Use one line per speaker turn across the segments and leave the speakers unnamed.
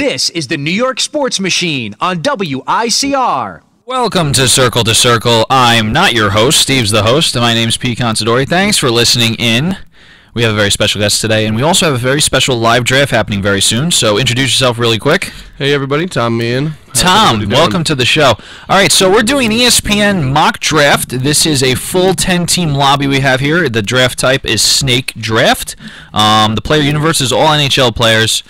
This is the New York Sports Machine on WICR.
Welcome to Circle. I'm not your host. Steve's the host, and my name's Pete Considori. Thanks for listening in. We have a very special guest today, and we also have a very special live draft happening very soon, so introduce yourself really quick.
Hey everybody, Tom Meehan.
Tom, welcome to the show. All right, so we're doing ESPN mock draft. This is a full 10-team lobby we have here. The draft type is snake draft. The player universe is all NHL players.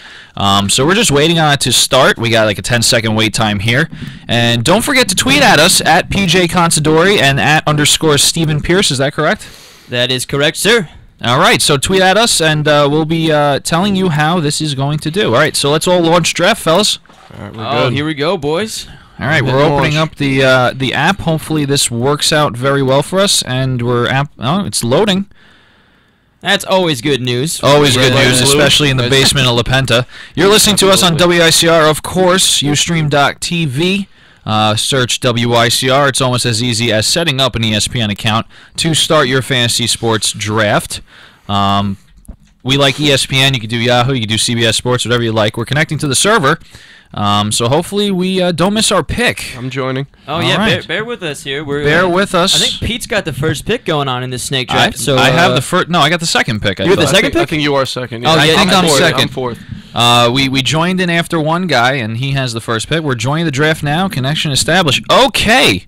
So we're just waiting on it to start. We got like a 10-second wait time here. And don't forget to tweet at us at PJ Considori and at _ Stephen Pierce. Is that correct?
That is correct, sir.
All right, so tweet at us, and we'll be telling you how this is going to do. All right, so let's all launch draft, fellas.
All right, we're good.
Here we go, boys.
All right, we're opening up the app. Hopefully this works out very well for us, and it's loading.
That's always good news.
Always good news, especially in the basement of La Penta. You're listening to us on WICR, of course, Ustream.tv. Search WICR. It's almost as easy as setting up an ESPN account to start your fantasy sports draft. We like ESPN. You can do Yahoo, you can do CBS Sports, whatever you like. We're connecting to the server, so hopefully we don't miss our pick.
I'm joining.
Oh, yeah,
right.
bear with us here.
Bear with us.
I think Pete's got the first pick going on in this snake draft.
I have the first. No, I got the second pick.
You have the second pick?
I think you are second.
Oh, yeah,
I think I'm
fourth.
second.
I'm fourth.
We joined in after one guy, and he has the first pick. We're joining the draft now. Connection established. Okay,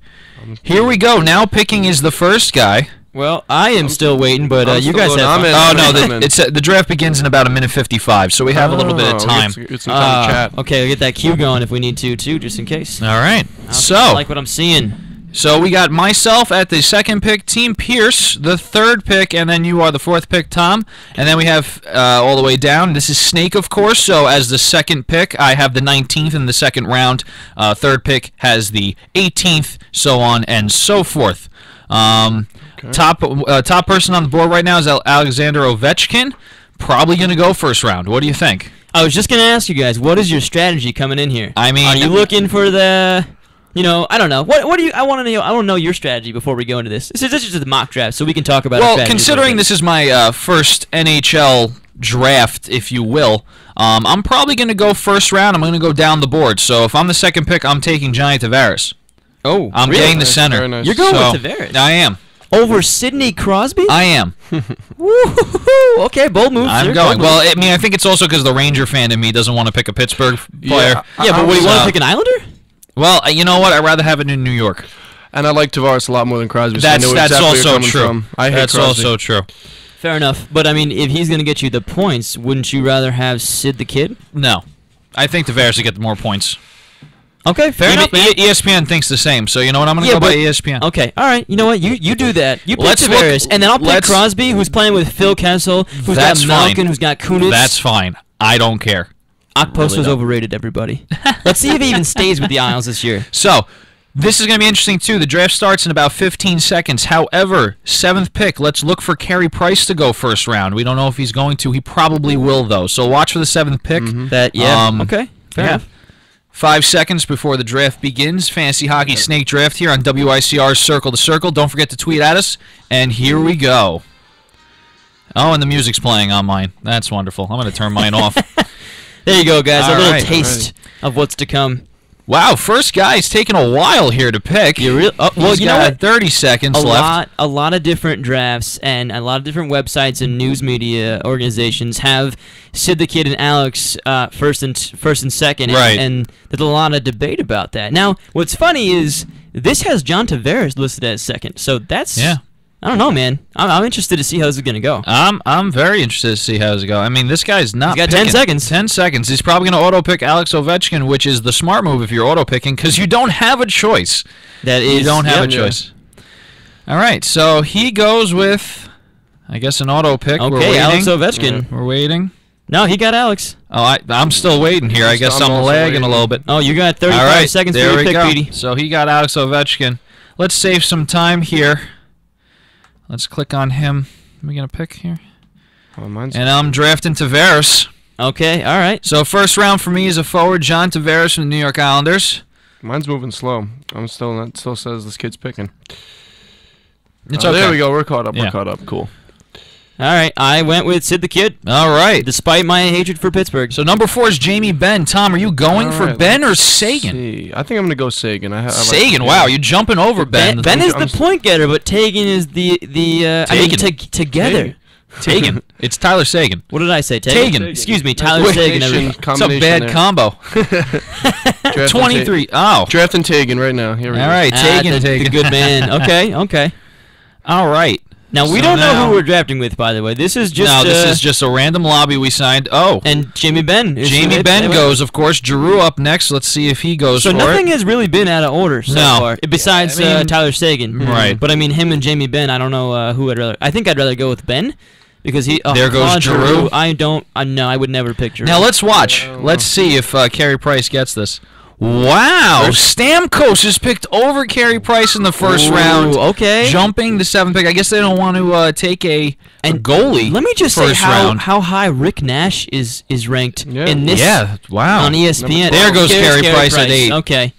here we go. Now picking is the first guy.
Well, I am still waiting, but you guys have
fun. The draft begins in about 1:55, so we have a little bit of time.
It's some time to chat.
Okay, we'll get that queue going if we need to, too, just in case.
All right.
I like what I'm seeing.
So we got myself at the second pick, Team Pierce, the third pick, and then you are the fourth pick, Tom. And then we have all the way down. This is Snake, of course. So as the second pick, I have the 19th in the second round. Third pick has the 18th, so on and so forth. Top person on the board right now is Alexander Ovechkin. Probably going to go first round. What do you think?
I was just going to ask you guys, what is your strategy coming in here?
I mean,
are you looking for the... I don't know. What do you? I want to know. I want to know your strategy before we go into this. This is just the mock draft, so we can talk about.
Well, considering this is my first NHL draft, if you will, I'm probably going to go first round. I'm going to go down the board. So if I'm the second pick, I'm taking Giant Tavares.
Oh,
I'm getting the center.
Very nice.
You're going with Tavares.
I am.
Over Sidney Crosby?
I am.
Woo-hoo-hoo. Okay, bold move.
I'm going. Well, I think it's also because the Ranger fan in me doesn't want to pick a Pittsburgh player.
Yeah, but would you want to pick an Islander?
Well, you know what? I'd rather have it in New York.
And I like Tavares a lot more than Crosby.
That's also true.
I hate
That's
Crosby.
also true.
Fair enough. But, I mean, if he's going to get you the points, wouldn't you rather have Sid the Kid?
No. I think Tavares would get more points.
Okay, fair enough, man.
ESPN thinks the same, so you know what? I'm going to go by ESPN.
Okay, all right. You know what? You do that. You pick Tavares, and then I'll pick Crosby, who's playing with Phil Kessel, who's got Malkin, who's got Kunitz.
That's fine. I don't care.
Okposo's overrated, everybody. Let's see if he even stays with the Isles this year.
So, this is going to be interesting, too. The draft starts in about 15 seconds. However, seventh pick, let's look for Carey Price to go first round. We don't know if he's going to. He probably will, though. So, watch for the seventh pick.
Okay, fair enough.
5 seconds before the draft begins. Fantasy Hockey Snake Draft here on WICR's Circle to Circle. Don't forget to tweet at us. And here we go. Oh, and the music's playing on mine. That's wonderful. I'm going to turn mine off.
There you go, guys.
All
a little
right.
taste of what's to come.
Wow, first guy's taking a while here to pick.
Well, you know what?
30 seconds left.
A lot of different drafts and a lot of different websites and news media organizations have Sid the Kid and Alex first and second, and there's a lot of debate about that. Now, what's funny is this has John Tavares listed as second, so that's I don't know, man. I'm interested to see how this is going to go.
I'm very interested to see how this goes. I mean, this guy's not
He's got
picking.
10 seconds.
10 seconds. He's probably going to auto-pick Alex Ovechkin, which is the smart move if you're auto-picking, because you don't have a choice. You don't have a choice. All right, so he goes with, I guess, an auto-pick.
Okay, Alex Ovechkin.
We're waiting.
No, he got Alex.
Oh, I'm still waiting here. I guess I'm lagging a little bit.
Oh, you got 35 seconds for your pick, Petey.
So he got Alex Ovechkin. Let's save some time here. Let's click on him. Are we going to pick here? And I'm drafting Tavares.
Okay, all right.
So first round for me is a forward, John Tavares from the New York Islanders.
Mine's moving slow. It still says this kid's picking.
It's okay.
There we go. We're caught up.
Yeah.
We're caught up. Cool.
All right, I went with Sid the Kid,
All right.
despite my hatred for Pittsburgh.
So number 4 is Jamie Benn. Tom, are you going
All
for
right,
Ben or
let's
Sagan?
see. I think I'm gonna go Sagan. I like
Sagan. Wow, you're jumping over Ben.
Ben is the
I'm-
point getter, but Tegan is the I mean,
Taken.
together.
Tagan. It's Tyler Sagan.
What did I say?
Tagan.
Excuse me,
Nice
Tyler Sagan.
combination-
It's a
combination
bad
there.
combo.
Drafting
23. Oh.
Drafting Tagan right now. Here we
All
go.
right, Tagan.
the
Tagan.
good man. Okay.
All right.
Now we
So
don't know
now-
who we're drafting with, by the way. This is just
No, this is just a random lobby we signed. Oh.
and Jamie Benn.
Jamie Benn goes, of course. Giroux up next. Let's see if he goes
So
for
nothing
it.
has really been out of order so
No.
far, besides
I mean-
Tyler Sagan.
Right.
But I mean, him and Jamie Benn. I don't know who I'd rather. I think I'd rather go with Ben, because he.
There goes
Claude
Giroux.
I don't. No, I would never pick Giroux.
Now let's watch. Let's see if Carey Price gets this. Wow, Stamkos is picked over Carey Price in the first
Ooh,
round.
okay.
Jumping to 7th pick. I guess they don't want to take a goalie.
Let me just say
first
how,
round.
how high Rick Nash is ranked
Yeah.
in this
Yeah, wow.
on ESPN.
There goes
There's
Carey Price at 8.
Okay.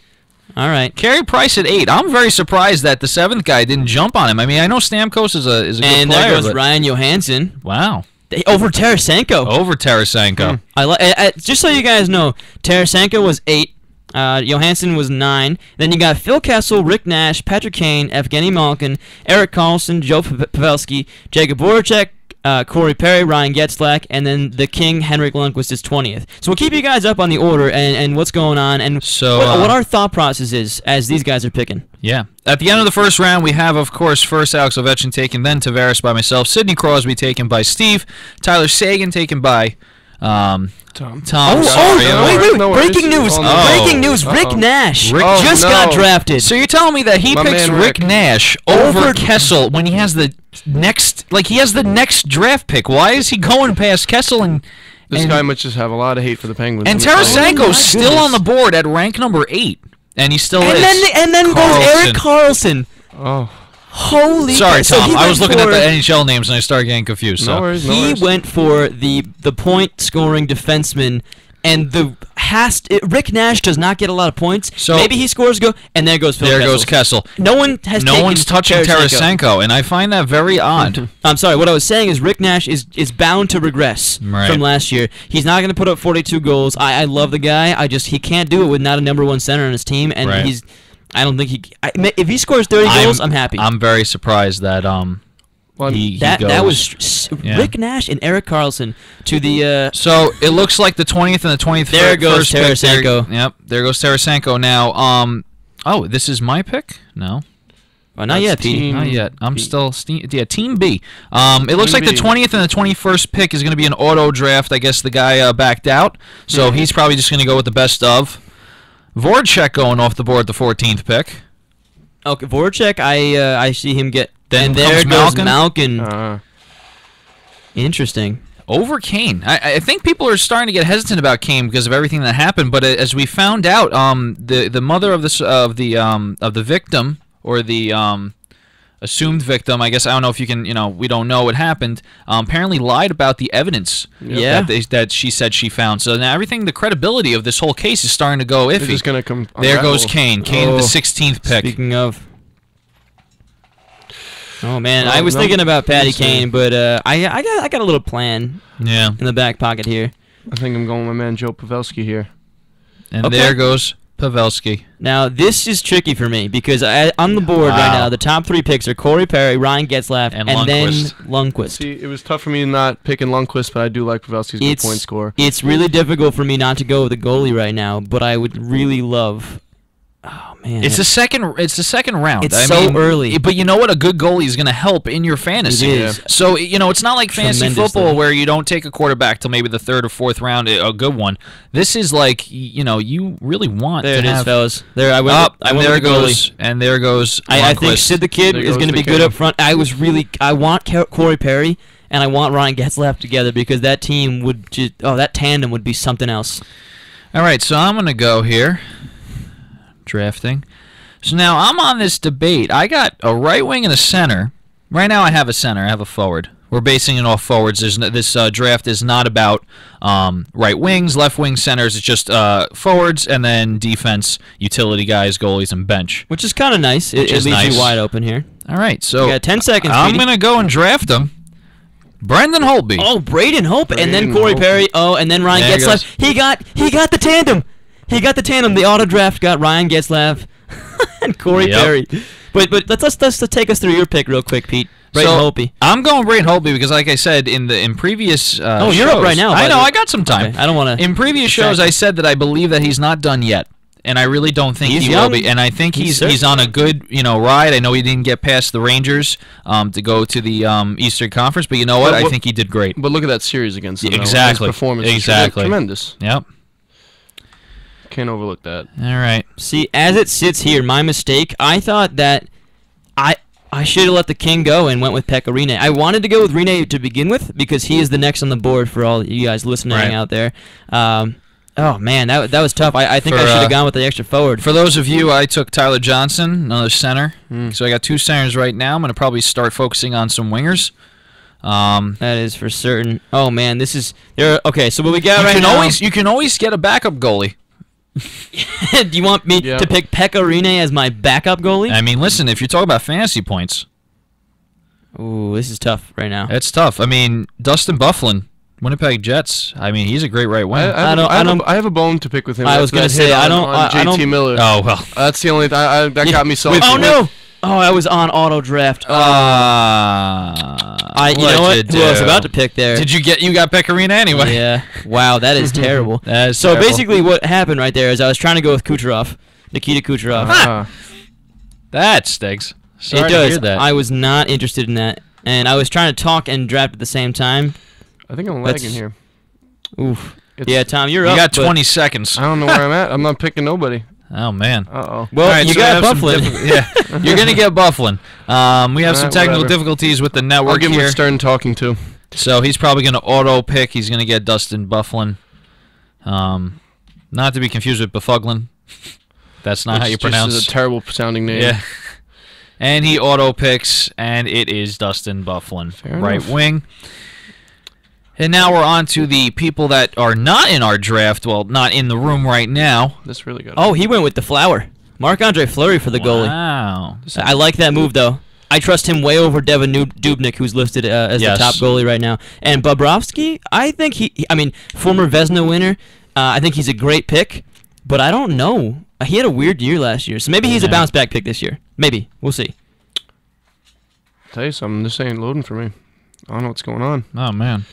All right.
Carey Price at 8. I'm very surprised that the 7th guy didn't jump on him. I mean, I know Stamkos is a good
And
player.
there goes
but-
Ryan Johansson
Wow.
over Tarasenko.
Over Tarasenko.
Just so you guys know, Tarasenko was 8. Johansson was 9. Then you got Phil Kessel, Rick Nash, Patrick Kane, Evgeny Malkin, Eric Carlson, Joe Pavelski, Jacob Voracek, Corey Perry, Ryan Getzlak, and then the King, Henrik Lundqvist, is 20th. So we'll keep you guys up on the order and what's going on and
So,
what our thought process is as these guys are picking.
Yeah. At the end of the first round, we have, of course, first Alex Ovechkin taken, then Tavares by myself, Sidney Crosby taken by Steve, Tyler Sagan taken by
Tom.
Tom.
Wait,
No worries.
breaking news!
Oh,
Breaking news! Rick
uh-oh.
Nash
Rick-
just
Oh,
got
no.
drafted.
So you're telling me that he
My
picks
man
Rick
Rick.
Nash over Kessel when he has the next, he has the next draft pick? Why is he going past Kessel and
This guy must just have a lot of hate for the Penguins.
and
Let me tell you.
Tarasenko's still on the board at rank number 8, and he still is.
And then goes Eric Carlson.
Oh,
Holy
Sorry,
so
Tom.
he
I was
went
looking at
for-
the NHL names and I started getting confused.
no
So.
worries. No
He
worries.
went for the point scoring defenseman, and Rick Nash does not get a lot of points.
So-
maybe he scores go, and there goes Phil
There
Kessel.
goes Kessel.
No one has
No
taken
one's touching Tarasenko, and I find that very odd.
I'm sorry. What I was saying is Rick Nash is bound to regress
Right.
from last year. He's not going to put up 42 goals. I love the guy. He can't do it with not a number 1 center on his team, and
Right.
I don't think if he scores 30 goals, I'm happy.
I'm very surprised that
Well,
he
that
goes.
was
Yeah.
Rick Nash and Eric Carlson to the
So it looks like the 20th and the 21st.
There goes
pick,
Tarasenko.
Yep, there goes Tarasenko. Now, oh, this is my pick? No,
not yet, Pete.
team-
not yet. I'm still Team B. It looks
Team
like the
B.
20th and the 21st pick is going to be an auto draft. I guess the guy backed out, so he's probably just going to go with the best of. Voracek going off the board at the 14th pick.
Okay, Voracek, I see him get.
Then
and there
comes
goes
Malkin.
Malkin. Interesting.
Over Kane. I think people are starting to get hesitant about Kane because of everything that happened. But as we found out, the mother of the victim, or the assumed victim, I guess, I don't know if you can, we don't know what happened, apparently lied about the evidence
Yeah.
that she said she found. So now everything, the credibility of this whole case is starting to go
It's
iffy.
just gonna come.
There goes
unravel.
Kane. Kane at the
Oh.
16th pick.
Speaking of. Oh man,
Oh,
I was
no.
thinking about Patty
Yes, sir.
Kane, but I got a little plan
Yeah.
in the back pocket here.
I think I'm going with my man Joe Pavelski here.
And
Okay.
there goes Pavelski.
Now this is tricky for me because on the board right
Wow.
now, the top 3 picks are Corey Perry, Ryan Getzlaf,
And
then
Lundqvist.
Lundqvist.
See, it was tough for me not picking Lundqvist, but I do like Pavelski's good point scorer.
It's really difficult for me not to go with a goalie right now, but I would really love. Oh man,
It's the second round.
It's
I
so
mean,
early.
But you know what? A good goalie is going to help in your fantasy.
It is.
So it's not like fantasy
Tremendously.
football where you don't take a quarterback till maybe the 3rd or 4th round, a good one. This is like you really want
there
to
it is,
have.
fellas. There I went.
Up,
I
and
went
there
with the goalie.
goes, and there goes.
I think
Lundqvist.
Sid the Kid
There
is
goes
going to
the
be good
kid.
up front. I want Corey Perry and I want Ryan Getzlaf together because that team would that tandem would be something else.
All right, so I'm going to go here. Drafting. So now I'm on this debate. I got a right wing and a center. Right now I have a center. I have a forward. We're basing it off forwards. This draft is not about right wings, left wing, centers. It's just forwards and then defense, utility guys, goalies, and bench.
Which is kind of nice. It
is
leaves
nice.
you wide open here.
All right, so
You got 10 seconds,
I'm
Petey.
going to go and draft them. Brendan Holtby.
Oh, Braden Hope, and then
Braden
Corey
Holtby.
Perry. Oh, and then Ryan
There he
Getzlaff. He got the tandem. He got the tandem. The auto draft got Ryan Getzlaff and Corey
Yep.
Perry. But let's take us through your pick real quick, Pete. Braden Holtby.
I'm going Braden Holtby because, like I said in previous
Oh, you're
shows,
up right now, by
I
the
know.
way.
I got some time.
Okay, I don't want to.
In previous shows, I said that I believe that he's not done yet, and I really don't think
He's
he
young.
will be. And I think
He's
he's on a good ride. I know he didn't get past the Rangers to go to the Eastern Conference, but you know what?
But
I think he did great.
But look at that series against them. though.
Exactly.
His performance was
Exactly.
tremendous.
Yep.
Can't overlook that.
All right.
See, as it sits here, my mistake. I thought that I should have let the king go and went with Pekka Rinne. I wanted to go with Rinne to begin with because he is the next on the board for all you guys listening
Right.
out there. Oh man, that was tough. I think I
For,
should have gone with the extra forward.
For those of you, I took Tyler Johnson, another center. So I got 2 centers right now. I'm going to probably start focusing on some wingers.
That is for certain. Oh man, this is there. Okay, so what we got
You
right
can
now?
always get a backup goalie.
Do you want me
Yeah.
to pick Pekka Rinne as my backup goalie?
I mean, listen, if you're talking about fantasy points,
Ooh, this is tough right now.
it's tough. I mean, Dustin Byfuglien, Winnipeg Jets. I mean, he's a great right winger.
I have a bone to pick with him.
I was gonna
That
say,
hit
I
on-
don't-
on
I
JT
don't-
Miller.
Oh well.
That's the only that got me so.
Oh no! Oh, I was on auto draft.
You
You know what? Who I was about to pick there?
You got Pecorino anyway?
Yeah. Wow, that is terrible.
That is
So
terrible.
basically, what happened right there is I was trying to go with Kucherov, Nikita Kucherov.
That stinks. Sorry
It
to
does.
hear that.
I was not interested in that, and I was trying to talk and draft at the same time.
I think I'm
Let's-
lagging here.
Oof.
It's-
Yeah, Tom, you're
you
up.
got
but-
20 seconds.
I don't know where I'm at. I'm not picking nobody.
Oh man.
Uh-oh.
Well,
All right,
you
so
got
we have some
Byfuglien.
yeah, you're gonna get Byfuglien. We have some
Alright,
technical
whatever.
difficulties with the
I'll
network
give him
here,
a Stern talking to.
so he's probably gonna auto pick. He's gonna get Dustin Byfuglien. Not to be confused with Byfuglien. That's not how you pronounce.
It's a terrible sounding name.
Yeah. And he auto picks, and it is Dustin Byfuglien,
Fair
right
enough.
wing. And now we're on to the people that are not in our draft. Well, not in the room right now.
This really got.
Oh, he went with the flower. Marc-Andre Fleury for the goalie.
Wow.
I like that move, though. I trust him way over Devin Dubnyk, who's listed as
Yes.
the top goalie right now. And Bobrovsky, I think former Vezina winner, I think he's a great pick, but I don't know. He had a weird year last year, so maybe he's a
Yeah.
bounce back pick this year. Maybe. We'll see.
Tell you something. This ain't loading for me. I don't know what's going on.
Oh, man.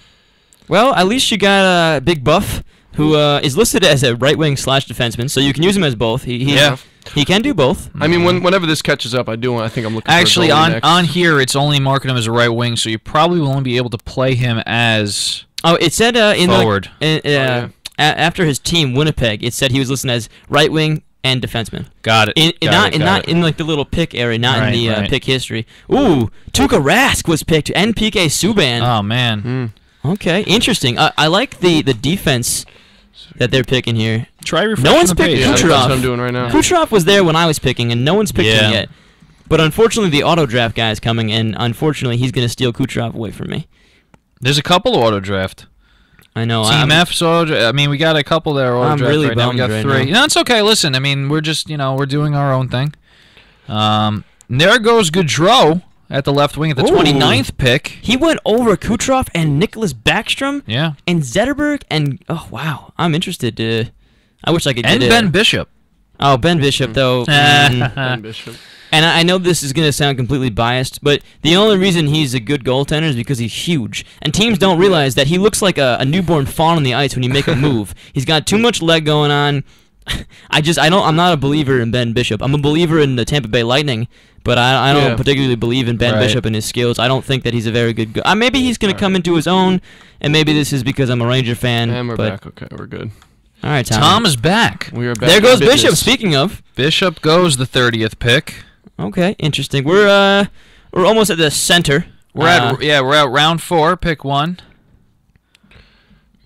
Well, at least you got Big Buff, who is listed as a right wing / defenseman, so you can use him as both.
Yeah.
He can do both.
I mean, whenever this catches up, I think I'm looking.
Actually,
for a goalie
on
next.
here, it's only marking him as a right wing, so you probably will only be able to play him as
Oh, it said in
forward.
yeah.
After his team Winnipeg, it said he was listed as right wing and defenseman.
Got it.
Not
Got it.
in like the little pick area, not
Right,
in the
right.
pick history. Ooh, Tuukka Rask was picked and PK Subban.
Oh, man.
Okay, interesting. I like the defense that they're picking here.
Try refreshing
No one's
the
picked
page.
Yeah, that's
Kucherov.
what I'm doing right now.
Kucherov was there when I was picking, and no one's picked
Yeah.
him yet. But unfortunately, the auto draft guy is coming, and unfortunately, he's going to steal Kucherov away from me.
There's a couple auto draft.
I know.
Team F, so I mean, we got a couple that are auto
I'm
draft
really
right now. We got
bummed right
3.
now.
No, it's okay. Listen, I mean, we're just, we're doing our own thing. There goes Gaudreau at the left wing at the
Ooh.
29th pick.
He went over Kucherov and Nicholas Backstrom
Yeah.
and Zetterberg, and oh wow, I'm interested. I wish I could
And
get
Ben
it.
Bishop.
Oh, Ben Bishop though.
Ben Bishop.
And I know this is going to sound completely biased, but the only reason he's a good goaltender is because he's huge. And teams don't realize that he looks like a newborn fawn on the ice when you make a move. He's got too much leg going on. I'm not a believer in Ben Bishop. I'm a believer in the Tampa Bay Lightning, but I don't
Yeah.
particularly believe in Ben
Right.
Bishop and his skills. I don't think that he's a very good maybe he's going to come into his own, and maybe this is because I'm a Ranger fan.
And we're
but,
back. Okay, we're good.
All right,
Tom is back.
We are back.
There goes
in
Bishop.
business.
Speaking of.
Bishop goes the 30th pick.
Okay, interesting. We're almost at the center.
We're at round 4, pick 1.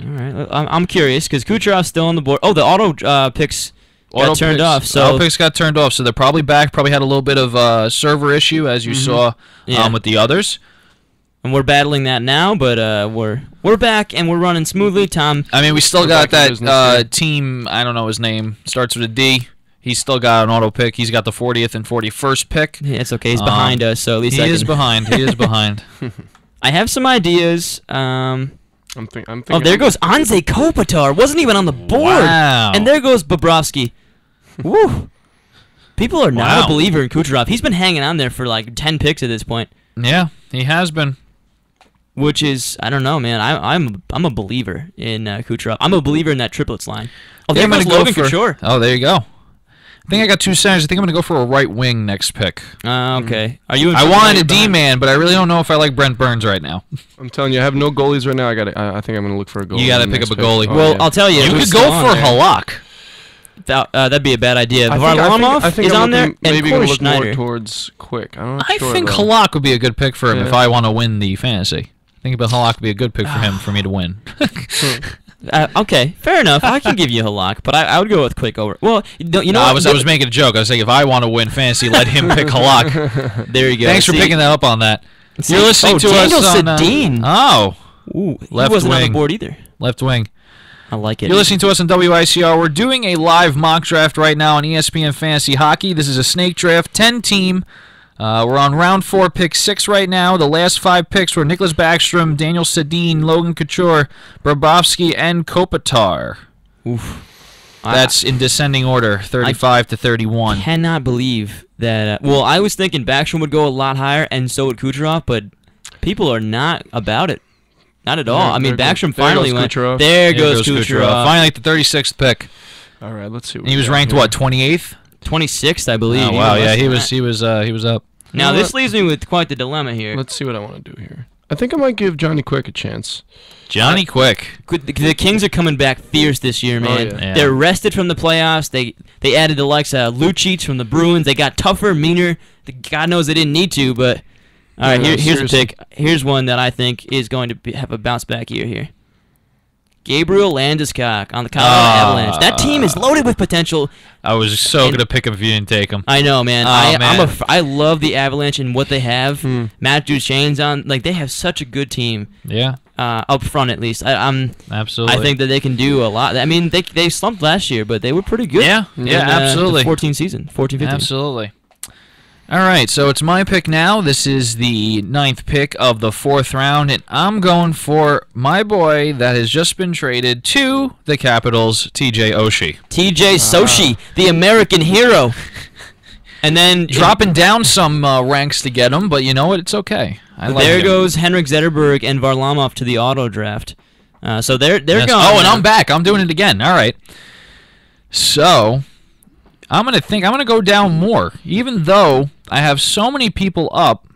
All right, I'm curious because Kucherov's still on the board. Oh, the auto picks got
Auto
turned
picks-
off. So
auto picks got turned off, so they're probably back. Probably had a little bit of a server issue, as you saw
Yeah.
with the others.
and we're battling that now, but we're back and we're running smoothly. Tom,
I mean, we still
We're
got
back in
that
business, yeah.
team. I don't know his name. Starts with a D. He's still got an auto pick. He's got the 40th and 41st pick.
yeah, it's okay. He's behind us, so at least
He
I
is
can.
behind. He is behind.
I have some ideas.
I'm thinking.
Oh, there goes Anze Kopitar. Wasn't even on the board.
Wow.
And there goes Bobrovsky. Woo. People are not
Wow.
a believer in Kucherov. He's been hanging on there for like 10 picks at this point,
Yeah, he has been.
which is I don't know, man. I'm a believer in Kucherov. I'm a believer in that triplets line. Oh,
I
there
think I'm
goes
gonna go
Logan
for.
Couture.
Oh, there you go. I think I got 2 centers. I think I'm gonna go for a right wing next pick.
Okay. Are you?
I wanted a D-man, but I really don't know if I like Brent Burns right now.
I'm telling you, I have no goalies right now. I think I'm gonna look for a goalie.
You gotta
in the
pick up
next
a goalie.
Oh,
Well,
yeah.
I'll tell you.
You
who's
could
still
go
on
for
there.
Halak.
That'd be a bad idea.
I think
Varlamov
I'm
is on there,
looking-
and
maybe
Corey
gonna look more
Schneider.
towards Quick. I'm not
I
sure,
think
though.
Halak would be a good pick for him
Yeah.
if I want to win the fantasy. I think Halak would be a good pick for him for me to win.
Okay, fair enough. I can give you Halak, but I would go with Quick over. Well, you know
No,
what?
I was making a joke. I was saying if I want to win fantasy, let him pick Halak.
There you go.
Thanks for
See-
picking that up on that.
see-
You're listening to
Daniel
us on
Sedin.
oh,
Ooh, he
Left
wasn't on the
wing.
board either.
left wing.
I like it.
You're listening to us on WICR. We're doing a live mock draft right now on ESPN Fantasy Hockey. This is a snake draft, 10-team. We're on round 4, pick 6 right now. The last 5 picks were Nicholas Backstrom, Daniel Sedin, Logan Couture, Bobrovsky, and Kopitar.
Oof.
That's in descending order, 35 to 31.
Cannot believe that. Well, I was thinking Backstrom would go a lot higher, and so would Kucherov, but people are not about it. Not at all.
Yeah,
I mean,
there
Backstrom
goes- there
finally
goes
went.
Kucherov.
There goes Kucherov.
Finally at the 36th pick.
All right, let's see. What
And he
we
was
got
ranked
here.
what, 28th?
26th, I believe.
Oh
even
wow,
less
yeah,
than
he
that.
was up.
Now,
You know
this
what?
leaves me with quite the dilemma here.
Let's see what I want to do here. I think I might give Johnny Quick a chance.
Johnny Quick.
The Kings are coming back fierce this year, man.
yeah.
Yeah.
They're rested from the playoffs. They added the likes of Lucic from the Bruins. They got tougher, meaner. God knows they didn't need to, but all right.
Yeah,
Here's a
seriously.
pick. Here's one that I think is going to have a bounce back year here. Gabriel Landeskog on the Colorado Avalanche. That team is loaded with potential.
I was so
And-
gonna pick him if you didn't take him.
I know, man.
Oh, man.
I love the Avalanche and what they have.
Hmm.
Matt Duchene's on. Like they have such a good team
Yeah,
up front, at least.
absolutely.
I think that they can do a lot. I mean, they slumped last year, but they were pretty good.
Yeah,
in,
yeah, absolutely.
The 14 season, 15.
Absolutely. All right, so it's my pick now. This is the 9th pick of the 4th round, and I'm going for my boy that has just been traded to the Capitals, TJ Oshie.
TJ Sochi, the American hero. And then
Dropping down some ranks to get him, but you know what? It's okay. I like
there
him.
goes Henrik Zetterberg and Varlamov to the auto draft. So they're
Yes.
going.
Oh, and I'm back. I'm doing it again. All right. So I'm gonna go down more, even though I have so many people up.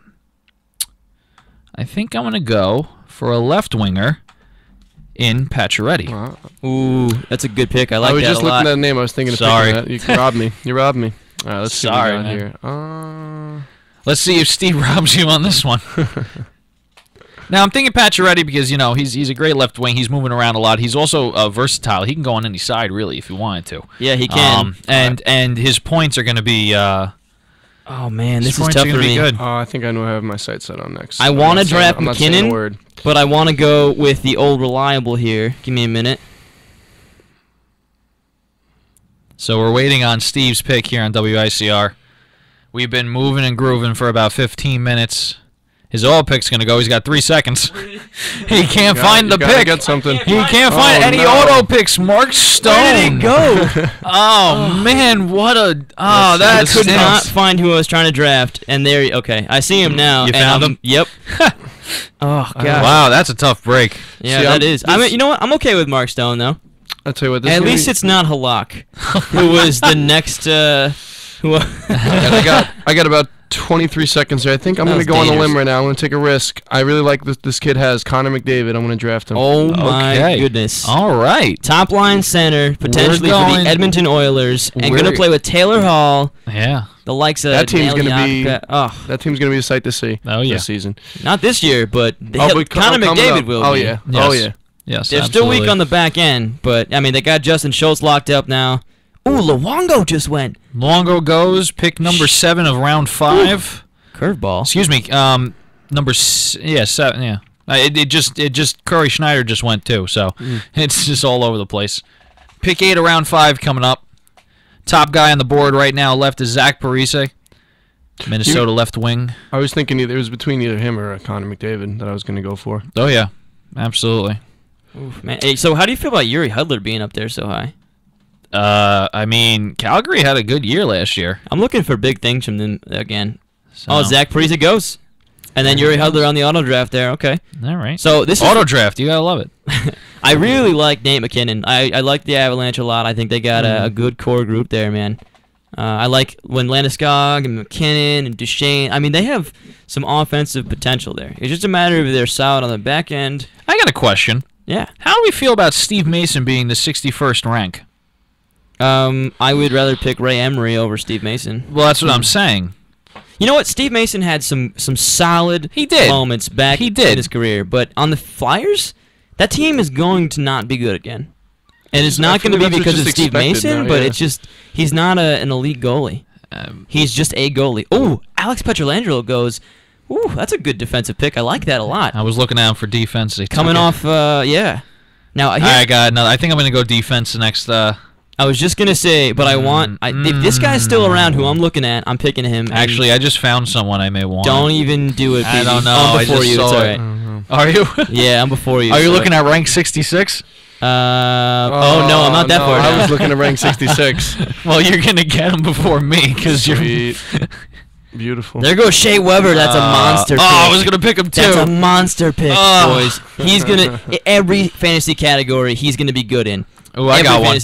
I think I'm gonna go for a left winger in Pacioretty.
Ooh, that's a good pick. I like
I was
that
just
a
looking
lot.
at that name. I was thinking of
Sorry.
picking that. You robbed me. You robbed me. All right, let's see
Sorry,
what we got
man.
here.
Let's see if Steve robs you on this one. Now I'm thinking Pacioretty because he's a great left wing. He's moving around a lot. He's also versatile. He can go on any side really if he wanted to.
Yeah, he can.
And his points are going to be.
Oh man, this
his
is
points
tough
are
for
gonna be
me.
good.
I think I know I have my sights set on next.
I
I'm
want to
not saying-
draft
I'm not saying a
McKinnon,
word.
but I want to go with the old reliable here. Give me a minute.
So we're waiting on Steve's pick here on WICR. We've been moving and grooving for about 15 minutes. His all pick's going to go. He's got 3 seconds. He can't find the pick.
Get something.
He can't find any
no.
auto picks. Mark Stone.
Where did it go?
Oh, man. What a... Oh,
I
that's...
could not find who I was trying to draft, and there. Okay, I see him now.
You
and
found him?
Yep. Oh god.
Wow, that's a tough break.
Yeah,
See,
that
I'm-
is. I mean, you know what? I'm okay with Mark Stone though.
I'll tell you what. This
At
is
least
gonna
it's not Halak, who was the next. Who?
I got about 23 seconds here. I think I'm
That
going
was
to go on a
dangerous.
limb right now. I'm going to take a risk. I really like this kid has Connor McDavid. I'm going to draft him.
Oh my
Okay.
goodness.
All right.
Top line center, potentially for
going-
the Edmonton Oilers, and going to
We're-
play with Taylor Hall,
Yeah.
the likes of
That team's gonna be-
Oh,
That team's going to be a sight to see
Oh, yeah.
this season.
not this year, but
but
Connor
coming
McDavid
up.
will.
Oh
be.
yeah.
Yes.
Oh yeah.
Yes,
They're still weak on the back end, but I mean they got Justin Schultz locked up now. Ooh, Luongo just went.
Longo goes. Pick number 7 of round 5.
Curveball.
Excuse me. Number 7. Yeah. It just Curry Schneider just went too. So it's just all over the place. Pick 8 of round 5 coming up. Top guy on the board right now left is Zach Parise. Minnesota left wing.
I was thinking it was between either him or Connor McDavid that I was going to go for.
Oh, yeah. Absolutely.
Oof, man. Hey, so how do you feel about Yuri Hudler being up there so high?
I mean, Calgary had a good year last year.
I'm looking for big things from them again.
So.
Oh, Zach Parise goes. And then Yuri Hudler on the auto draft there. Okay.
All right.
So this
auto draft. You got to love it.
I really like Nate McKinnon. I like the Avalanche a lot. I think they got a good core group there, man. I like when Landeskog and McKinnon and Duchesne. I mean, they have some offensive potential there. It's just a matter of they're solid on the back end.
I got a question.
Yeah.
How do we feel about Steve Mason being the 61st rank?
I would rather pick Ray Emery over Steve Mason.
Well, that's what I'm saying.
You know what? Steve Mason had some solid moments back in his career, but on the Flyers, that team is going to not be good again. And it's not going to be because of Steve Mason, but it's just he's not an elite goalie. He's just a goalie. Oh, Alex Pietrangelo goes. Ooh, that's a good defensive pick. I like that a lot.
I was looking out for defense.
Coming off, yeah. Now
I got another. I think I'm going to go defense next.
I was just gonna say, but I want. If this guy's still around, who I'm looking at, I'm picking him.
Actually, I just found someone I may want.
Don't even do it.
I don't know.
I'm before you. It's all right.
Are you?
Yeah, I'm before you.
Are you looking at rank 66?
Oh no, I'm not that far down.
I was looking at rank 66.
Well, you're gonna get him before me because you're.
Beautiful.
There goes Shea Weber. That's a monster pick.
Oh, I was gonna pick him too.
That's a monster pick, boys. He's gonna every fantasy category he's gonna be good in.
Oh, I got one.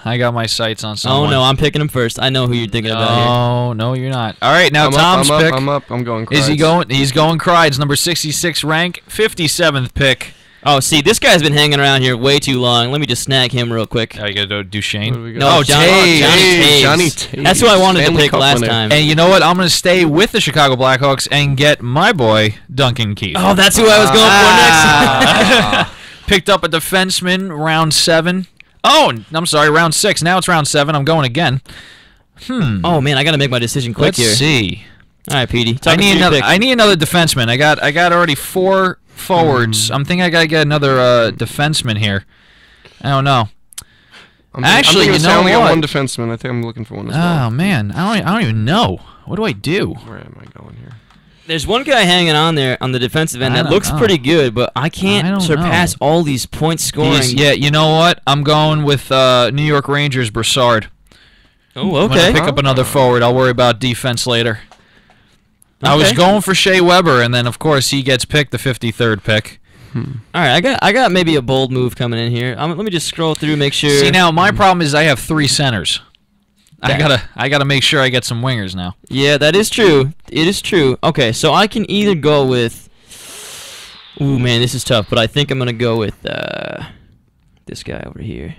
I got my sights on someone.
Oh no, I'm picking him first. I know who you're thinking about here.
Oh no, you're not. All right, now Tom's pick.
I'm going. Kreides.
Is he going? He's going Kreides, number 66 rank, 57th pick.
Oh, see, this guy's been hanging around here way too long. Let me just snag him real quick.
Oh, you got to do Duchesne?
No, Johnny Taves. That's who I wanted to pick last time.
And you know what? I'm going to stay with the Chicago Blackhawks and get my boy, Duncan Keith.
Oh, that's who I was going for next.
Picked up a defenseman, round 7. Oh, I'm sorry, round 6. Now it's round 7. I'm going again.
Oh, man, I got to make my decision quick here.
Let's see.
All right, Petey.
I need another defenseman. I got already 4 forwards. I'm thinking I gotta get another defenseman here. I don't know. Actually, you know
what? I only
what?
got one defenseman. I think I'm looking for one as well.
Oh man, I don't even know. What do I do?
Where am I going here?
There's one guy hanging on there on the defensive end that looks pretty good, but I can't surpass all these points scoring.
Yeah, you know what? I'm going with New York Rangers Brassard.
Oh, okay.
I'm gonna pick up another forward. I'll worry about defense later.
Okay.
I was going for Shea Weber, and then of course he gets picked, the 53rd pick.
All right, I got maybe a bold move coming in here. Let me just scroll through, make sure.
See, now my problem is I have 3 centers. I gotta make sure I get some wingers now.
Yeah, that is true. It is true. Okay, so I can either go with. Ooh man, this is tough, but I think I'm gonna go with this guy over here.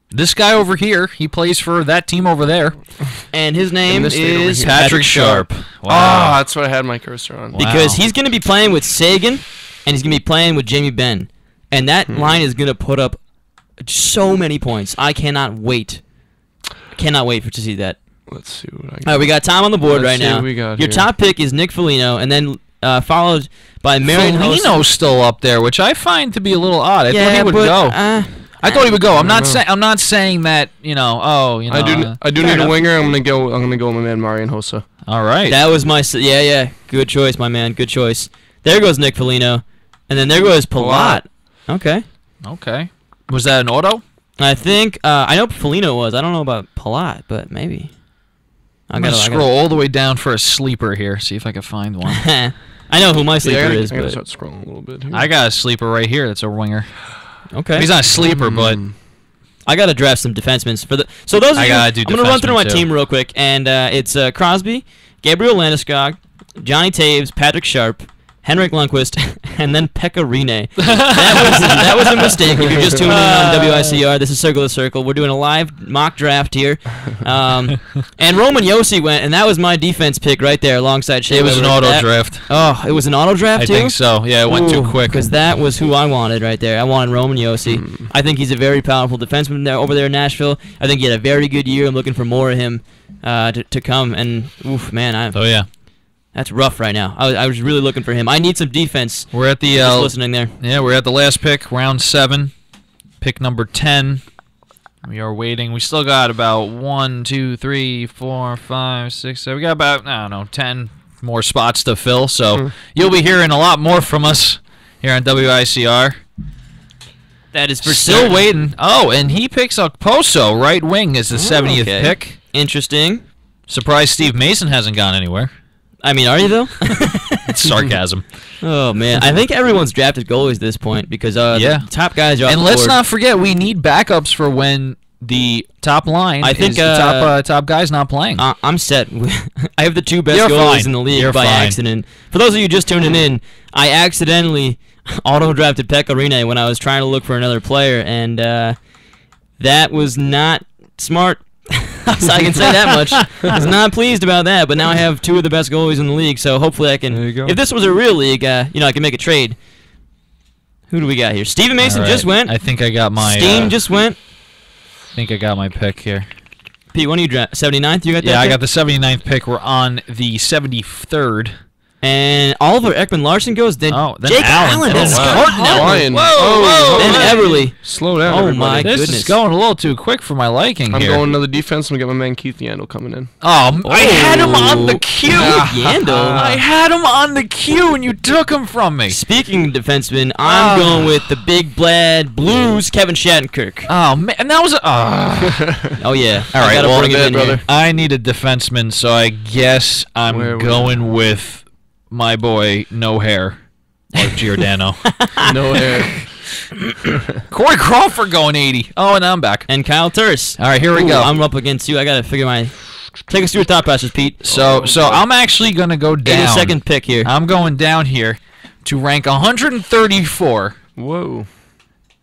This guy over here, he plays for that team over there.
And his name is
Patrick Sharp.
Wow. Oh, that's what I had my cursor on.
Wow.
Because he's going to be playing with Sagan, and he's going to be playing with Jamie Benn. And that line is going to put up so many points. I cannot wait. Cannot wait to see that.
Let's see what I got.
All right, we got Tom on the board right now.
What we got
Your
here.
top pick is Nick Foligno, and then followed by Marian Hossa.
Foligno's still up there, which I find to be a little odd. I thought he would go. I thought he would go. I'm not saying that, you know. Oh, you know.
I do need a winger. I'm gonna go with my man Marian Hossa.
All right.
That was my yeah. Good choice, my man. Good choice. There goes Nick Foligno, and then there goes Palat. Okay.
Okay. Was that an auto?
I think I know Foligno was. I don't know about Palat, but maybe.
I'm gonna scroll all the way down for a sleeper here. See if I can find one.
I know who my sleeper is.
I gotta
but
start scrolling a little bit here.
I got a sleeper right here. That's a winger.
Okay.
He's not a sleeper, but
I gotta draft some defensemen for the. So those. I'm gonna run through my team real quick, and it's Crosby, Gabriel Landeskog, Johnny Taves, Patrick Sharp, Henrik Lundqvist, and then Pekka Rinne. That was a mistake. If you're just tuning in on WICR, this is Circle the Circle. We're doing a live mock draft here. And Roman Josi went, and that was my defense pick right there alongside Shea.
It was an auto draft.
Oh, it was an auto draft too?
I think so. Yeah, it went too quick.
Because that was who I wanted right there. I wanted Roman Josi. I think he's a very powerful defenseman there over there in Nashville. I think he had a very good year. I'm looking for more of him to come. And oof, man,
oh yeah.
That's rough right now. I was really looking for him. I need some defense.
We're at the
just listening there.
Yeah, we're at the last pick, round 7, pick number 10. We are waiting. We still got about 1, 2, 3, 4, 5, 6, 7. We got about, I don't know, 10 more spots to fill. So you'll be hearing a lot more from us here on WICR.
That is for
Still
certain.
waiting. Oh, and he picks Okposo, right wing, as the 70th
okay.
pick.
Interesting.
Surprised Steve Mason hasn't gone anywhere.
I mean, are you though?
It's sarcasm.
Oh man, I think everyone's drafted goalies at this point because
Yeah.
the top guys are off
And
the
let's
board.
not forget, we need backups for when the top line,
I think,
is the top guy's not playing.
I'm set. I have the two best
You're
goalies
fine.
in the league
You're
by
fine.
accident. For those of you just tuning in, I accidentally auto-drafted Pekka Rinne when I was trying to look for another player, and that was not smart. So I can say that much. I was not pleased about that, but now I have two of the best goalies in the league, so hopefully I can.
There you go.
If this was a real league, I can make a trade. Who do we got here? Steven Mason
All right.
just went.
I think I got my.
Steen just went.
I think I got my pick here.
Pete, when are you draft? 79th? You got that?
Yeah, I
pick?
got the 79th pick. We're on the 73rd.
And Oliver Ekman-Larsson goes. Then
Oh, then
Jake
Allen.
Then
Oh,
Scott
wow.
Hartnell.
Ryan.
Whoa,
Oh,
whoa,
Then
whoa.
Everly.
Slow down,
Oh,
everybody.
my
This
goodness.
is going a little too quick for my liking
I'm
here.
going another defense. I'm going to get my man Keith Yandel coming in.
Oh, I had him on the queue.
Yandel.
I had him on the queue, and you took him from me.
Speaking of defensemen, I'm going with the Big Blad Blues, Kevin Shattenkirk.
Oh man, and that was.
Oh yeah.
All right,
I gotta
well,
bring him in
brother.
here.
I need a defenseman, so I guess I'm
Where are we?
going with my boy No Hair, Mark Giordano.
No hair.
Corey Crawford going 80. Oh, and I'm back.
And Kyle Turris.
All right, here we
Ooh,
go.
I'm up against you. I gotta figure my. Take us through your thought process, Pete.
So I'm actually gonna go down.
82nd pick here.
I'm going down here to rank 134.
Whoa.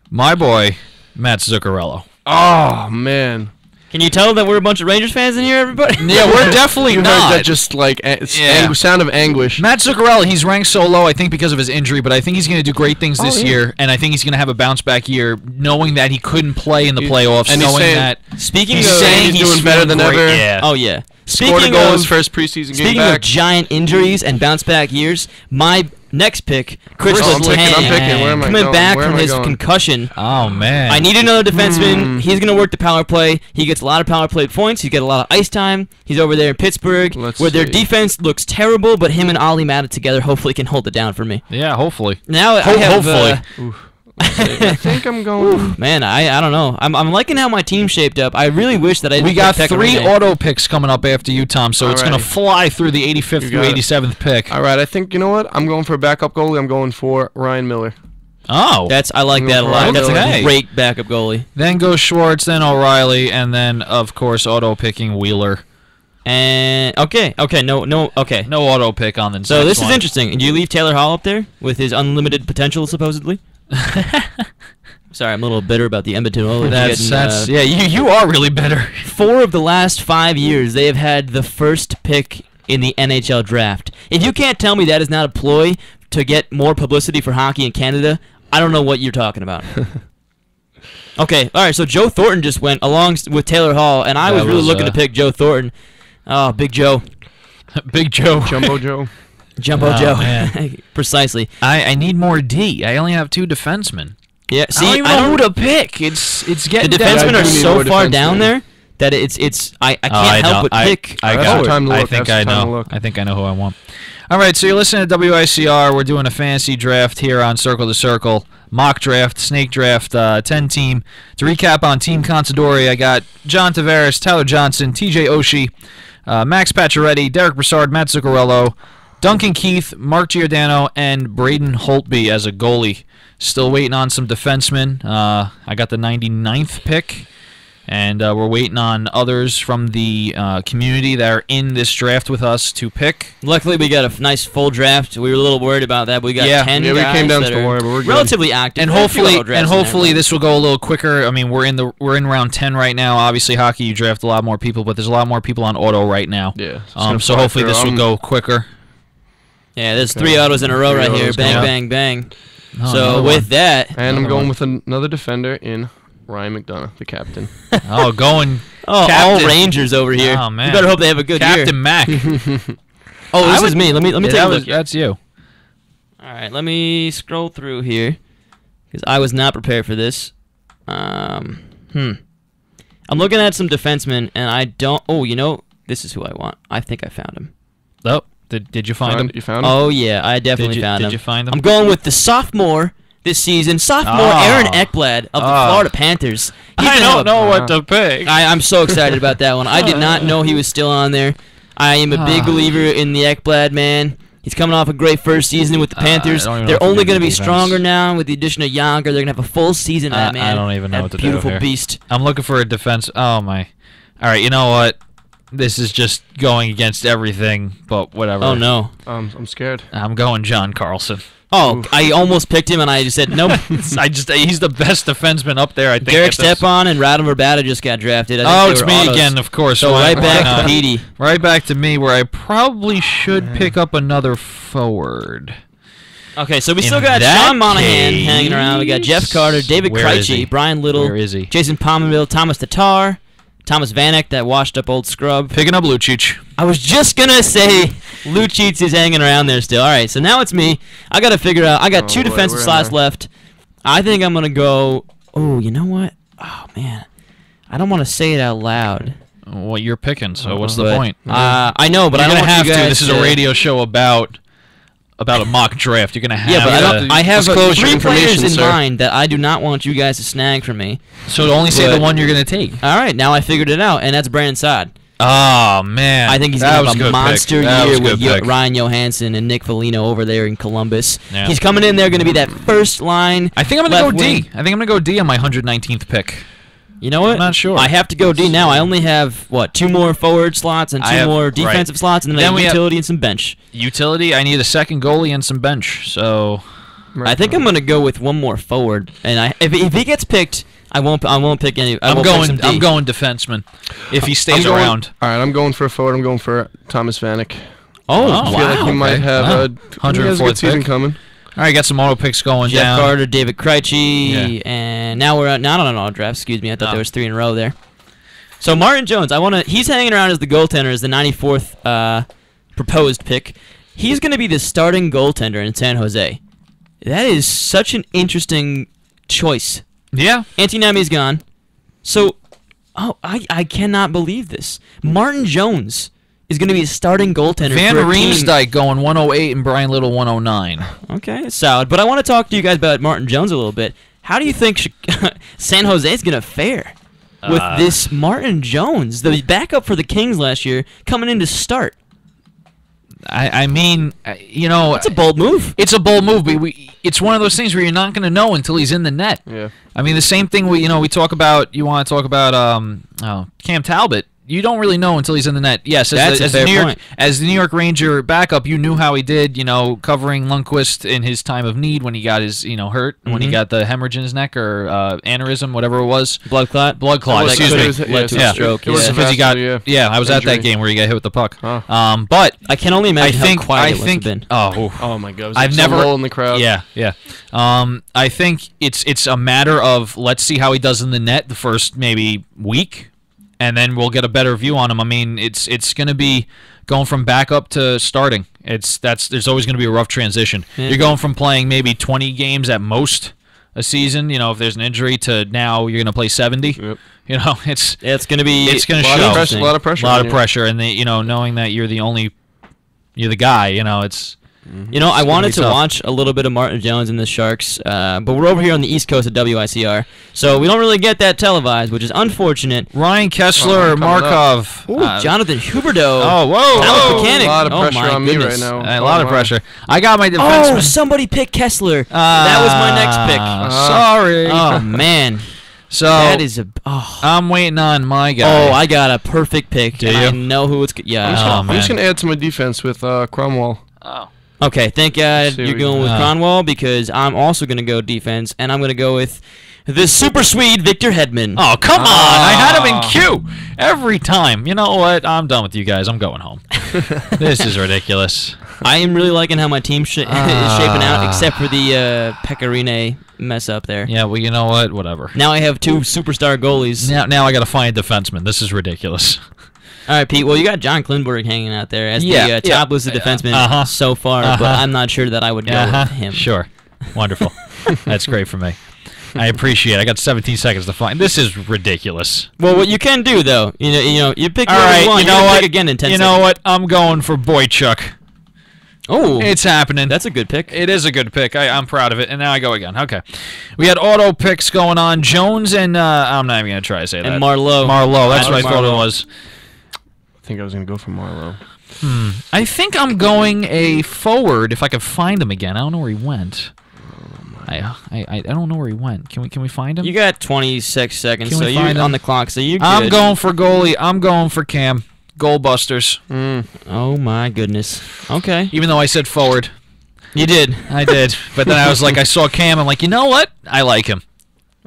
My boy, Matt Zuccarello.
Oh, man.
Can you tell that we're a bunch of Rangers fans in here, everybody?
Yeah, we're definitely
You heard
not.
that just like
Yeah.
sound of anguish.
Matt Zuccarello, he's ranked so low, I think, because of his injury, but I think he's going to do great things this
yeah.
year, and I think he's going to have a bounce-back year, knowing that he couldn't play in the playoffs,
and he's
knowing
saying-
that
Speaking
he's
of,
saying
he's doing
feeling
better than
great.
ever.
Yeah.
Oh yeah.
Scored a
Speaking
goal
of
his first preseason game
Speaking
back.
of giant injuries and bounce back years, my next pick, Chris
I'm picking, I'm
Letang,
picking. Where am I
coming
going?
back
Where
from
am I
his
going?
concussion.
Oh, man.
I need another defenseman. He's going to work the power play. He gets a lot of power play points. He gets a lot of ice time. He's over there in Pittsburgh,
Let's
where their
see.
defense looks terrible, but him and Ollie Matted together hopefully can hold it down for me.
Yeah, hopefully.
Now I have,
Hopefully.
I think I'm going.
man, I don't know. I'm liking how my team's shaped up. I really wish that I didn't
We got
pick Pekka
3
Rinne.
auto picks coming up after you, Tom, so it's going to
Alrighty.
fly through the 85th
You
through
got it.
87th pick.
All right, I think, you know what? I'm going for a backup goalie. I'm going for Ryan Miller.
Oh.
I like that a lot. That's
Okay.
a great backup goalie.
Then goes Schwartz, then O'Reilly, and then, of course, auto picking Wheeler.
And okay, no, okay.
No auto pick on the
So
next
this is
one.
interesting. And do you leave Taylor Hall up there with his unlimited potential, supposedly? Sorry, I'm a little bitter about the Edmonton Oilers.
That's
getting,
yeah. You are really bitter.
4 of the last 5 years, they have had the first pick in the NHL draft. If you can't tell me that is not a ploy to get more publicity for hockey in Canada, I don't know what you're talking about. Okay, all right. So Joe Thornton just went along with Taylor Hall, and I
That
was really
was,
looking to pick Joe Thornton. Oh, Big Joe,
Big Joe.
Jumbo Joe.
Jumbo
Oh,
Joe,
man.
precisely.
I need more D. I only have 2 defensemen.
Yeah. See,
I don't even know who to pick. It's
the
getting
defensemen
I
are
do need
so
more
far
defensemen.
down there that I can't help but pick.
I
That's
got
the time to
I
look.
think
That's
I
the time to
know.
look.
I think I know who I want. All right, so you're listening to WICR. We're doing a fantasy draft here on Circle to Circle. Mock draft, snake draft, 10-team. To recap on Team Consadori, I got John Tavares, Tyler Johnson, TJ Oshie, Max Pacioretty, Derek Brassard, Matt Zuccarello, Duncan Keith, Mark Giordano, and Braden Holtby as a goalie. Still waiting on some defensemen. I got the 99th pick, and we're waiting on others from the community that are in this draft with us to pick.
Luckily, we got a nice full draft. We were a little worried about that, but we got
Yeah.
10
Yeah, we
guys
came down
that
to the
are
wire, but we're good.
relatively active.
And
We had a few
hopefully,
auto drafts in there, but-
this will go a little quicker. I mean, we're in round 10 right now. Obviously, hockey you draft a lot more people, but there's a lot more people on auto right now.
Yeah. it's gonna
So
fly
hopefully
through.
this will go quicker.
Yeah, there's 3 autos in a row
3
right here.
autos,
Bang,
yeah.
bang, bang.
Oh,
So
another
with that,
And I'm
Another
going
one.
with another defender in Ryan McDonough, the captain.
Oh, going
all
Captain.
Rangers over here.
Oh, man.
You better hope they have a good
Captain
year.
Mac.
Oh, this
I
is
would-
me. Let me
Yeah,
take a look.
that's you.
All right, let me scroll through here because I was not prepared for this. I'm looking at some defensemen, and I don't. Oh, you know, this is who I want. I think I found him.
Oh, did you find him?
You found him?
Oh yeah, I definitely found him.
Did you find him?
I'm going with the sophomore this season, Aaron Ekblad of the Florida Panthers.
I don't know what to pick.
I'm so excited about that one. I did not know he was still on there. I am a big believer in the Ekblad, man. He's coming off a great first season with the Panthers. They're only going to be stronger now with the addition of Younger. They're going to have a full season of that, man.
I don't even know what to do
beautiful
here.
beast.
I'm looking for a defense. Oh, my. All right, you know what? This is just going against everything, but whatever.
Oh, no.
I'm scared.
I'm going John Carlson.
Oh, I almost picked him, and I just said, nope.
He's the best defenseman up there, I think.
Derek Stepan and Radom Verbata just got drafted.
It's me again, of course.
So right back to Petey.
Right back to me, where I probably should pick up another forward.
Okay, so we still got Sean Monahan hanging around. We got Jeff Carter, David Krejci, Brian Little,
Where is he?
Jason Pominville, Thomas Tatar, Thomas Vanek, that washed up old scrub.
Picking up Lucic.
I was just going to say Lucic is hanging around there still. All right, so now it's me. I got to figure out. I got two defensive slots left. I think I'm going to go. Oh, you know what? Oh, man. I don't want to say it out loud.
Well, you're picking, so what's the point?
I know, but
you're
I don't
gonna
want
have
you guys
to. This is a radio show about a mock draft. You're gonna have.
Yeah, but I have
disclosure
3 players
information,
in
sir.
mind that I do not want you guys to snag from me.
So only say the one you're gonna take.
All right, now I figured it out, and that's Brandon Saad.
Oh man,
I think he's
that
gonna have a monster year with
pick.
Ryan Johansson and Nick Foligno over there in Columbus.
Yeah.
He's coming in there, going to be that first line.
I think I'm gonna go
left
D.
wing.
I think I'm gonna go D on my 119th pick.
You know what?
I'm not sure.
I have to go D now. I only have 2 more forward slots and 2 more defensive slots, and then I have utility and some bench.
Utility. I need a second goalie and some bench. So
I think I'm gonna go with 1 more forward, and if he gets picked, I won't pick any.
I'm going defenseman if he stays around.
All right, I'm going for a forward. I'm going for Thomas Vanek.
Oh,
I feel like he might have a
104th
season
pick
coming.
All right, got some auto picks going
Jeff
down.
Carter, David Krejci, and now we're not on an auto draft. Excuse me, I thought there was 3 in a row there. So Martin Jones, he's hanging around as the goaltender, as the 94th proposed pick. He's going to be the starting goaltender in San Jose. That is such an interesting choice.
Yeah.
Antinami's gone. So, I cannot believe this. Martin Jones is going to be a starting goaltender
Van
for a team.
Riemsdyk going 108 and Brian Little 109.
Okay, solid. But I want to talk to you guys about Martin Jones a little bit. How do you think San Jose is going to fare with this Martin Jones, the backup for the Kings last year, coming in to start?
I mean, you know,
it's a bold move.
It's a bold move, but it's one of those things where you're not going to know until he's in the net.
Yeah.
I mean, the same thing we talk about. You want to talk about Cam Talbot. You don't really know until he's in the net. Yes, as the New York Ranger backup, you knew how he did, covering Lundqvist in his time of need when he got his, hurt, when he got the hemorrhage in his neck or aneurysm, whatever it was.
Blood clot,
excuse me.
Led to a stroke.
Because he got, I was at that game where he got hit with the puck.
Huh.
But
I can only imagine how quiet it must have been.
Oh my God!
I've never
lull in the crowd.
Yeah. I think it's a matter of let's see how he does in the net the first maybe week. And then we'll get a better view on him. I mean, it's going to be going from backup to starting. There's always going to be a rough transition. Yeah. You're going from playing maybe 20 games at most a season. If there's an injury to now you're going to play 70.
Yep.
It's
going to be
a lot of pressure, and knowing that you're the guy. It's.
I wanted to watch a little bit of Martin Jones and the Sharks, but we're over here on the East Coast of WICR, so we don't really get that televised, which is unfortunate.
Ryan Kessler, Markov,
Jonathan Huberdeau.
Oh, whoa!
Talent mechanic.
A lot of pressure on me right now.
A lot of pressure. I got my defenseman.
Oh, somebody picked Kessler. That was my next pick.
Sorry.
Oh man.
So
that is
I'm waiting on my guy.
Oh, I got a perfect pick.
Do you?
I know who it's. Yeah.
I'm just gonna add to my defense with Cromwell.
Oh.
Okay, thank God you're going with Cronwall, because I'm also going to go defense, and I'm going to go with the super Swede Victor Hedman.
Oh, come on. I had him in Q every time. You know what? I'm done with you guys. I'm going home. This is ridiculous.
I am really liking how my team is shaping out, except for the Pecorine mess up there.
Yeah, well, you know what? Whatever.
Now I have 2 superstar goalies.
Now I got to find a defenseman. This is ridiculous.
All right, Pete. Well, you got John Klinberg hanging out there as the top listed defenseman so far, but I'm not sure that I would go with him.
Sure. Wonderful. That's great for me. I appreciate it. I got 17 seconds to find. This is ridiculous.
Well, what you can do though, you pick
All
whoever
right,
you want.
you know
can
what?
Pick again in 10
You
seconds.
know what? I'm going for Boychuk.
Oh,
It's happening.
that's a good pick.
It is a good pick. I'm proud of it. And now I go again. Okay. We had auto picks going on. Jones and I'm not even going to try to say that.
And Marlowe.
Marlowe. That's
I
what I
like
thought it
Marlowe.
was.
I think I was gonna go for Marlowe.
I think I'm going a forward if I could find him again. I don't know where he went. I don't know where he went. Can we find him?
You got 26 seconds,
Can
so
we
you're
find
on
him?
the clock. So you.
I'm going for goalie. I'm going for Cam. Goalbusters.
Oh my goodness. Okay.
Even though I said forward.
You did.
I did. But then I was like, I saw Cam. I'm like, you know what? I like him.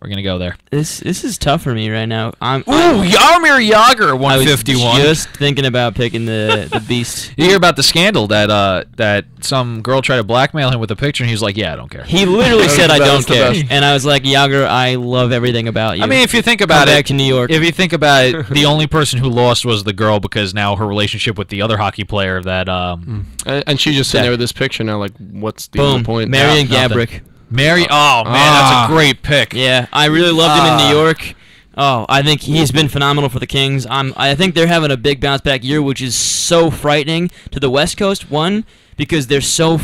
We're going to go there.
This is tough for me right now.
Ooh, Jaromir Jagr,
I was
151.
just thinking about picking the beast.
You hear about the scandal that some girl tried to blackmail him with a picture, and he was like, "Yeah, I don't care."
He literally
That was
said,
the
"I
best,
don't
the
care,"
best.
and I was like, "Yager, I love everything about you."
I mean, if you think
Come
about
back
it,
to New York.
if you think about it, the only person who lost was the girl because now her relationship with the other hockey player that
And she's just sitting there with this picture now. Like, what's the
Boom,
point?
Marion
Nothing.
Gabrick.
Mary. Oh man, that's a great pick.
Yeah, I really loved him in New York. Oh, I think he's been phenomenal for the Kings. I think they're having a big bounce back year, which is so frightening to the West Coast. One, because they're so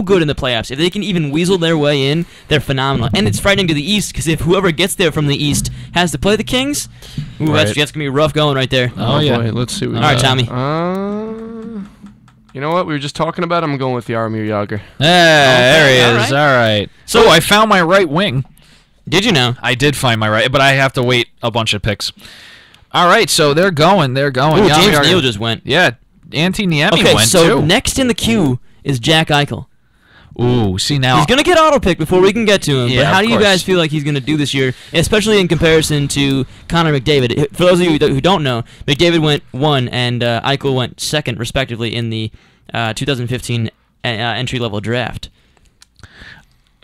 good in the playoffs. If they can even weasel their way in, they're phenomenal. And it's frightening to the East because if whoever gets there from the East has to play the Kings, ooh,
Right.
that's gonna be rough going right there.
Oh, yeah.
Boy, let's see. What we
All right,
got.
Tommy.
You know what? We were just talking about. I'm going with Jaromir Jagr.
There he
all
is.
right.
All right. So I found my right wing.
Did you know?
I did find my right, but I have to wait a bunch of picks. All right, so they're going. They're going.
Ooh,
Jaromir
James
Jagr.
Neal just went.
Yeah, Antti Niemi
Okay,
went
so
too.
next in the queue is Jack Eichel.
Ooh, see now.
He's gonna get auto pick before we can get to him.
Yeah,
but how
of
do you
course.
guys feel like he's gonna do this year, especially in comparison to Connor McDavid? For those of you who don't know, McDavid went 1 and Eichel went 2nd, respectively, in the 2015 entry-level draft.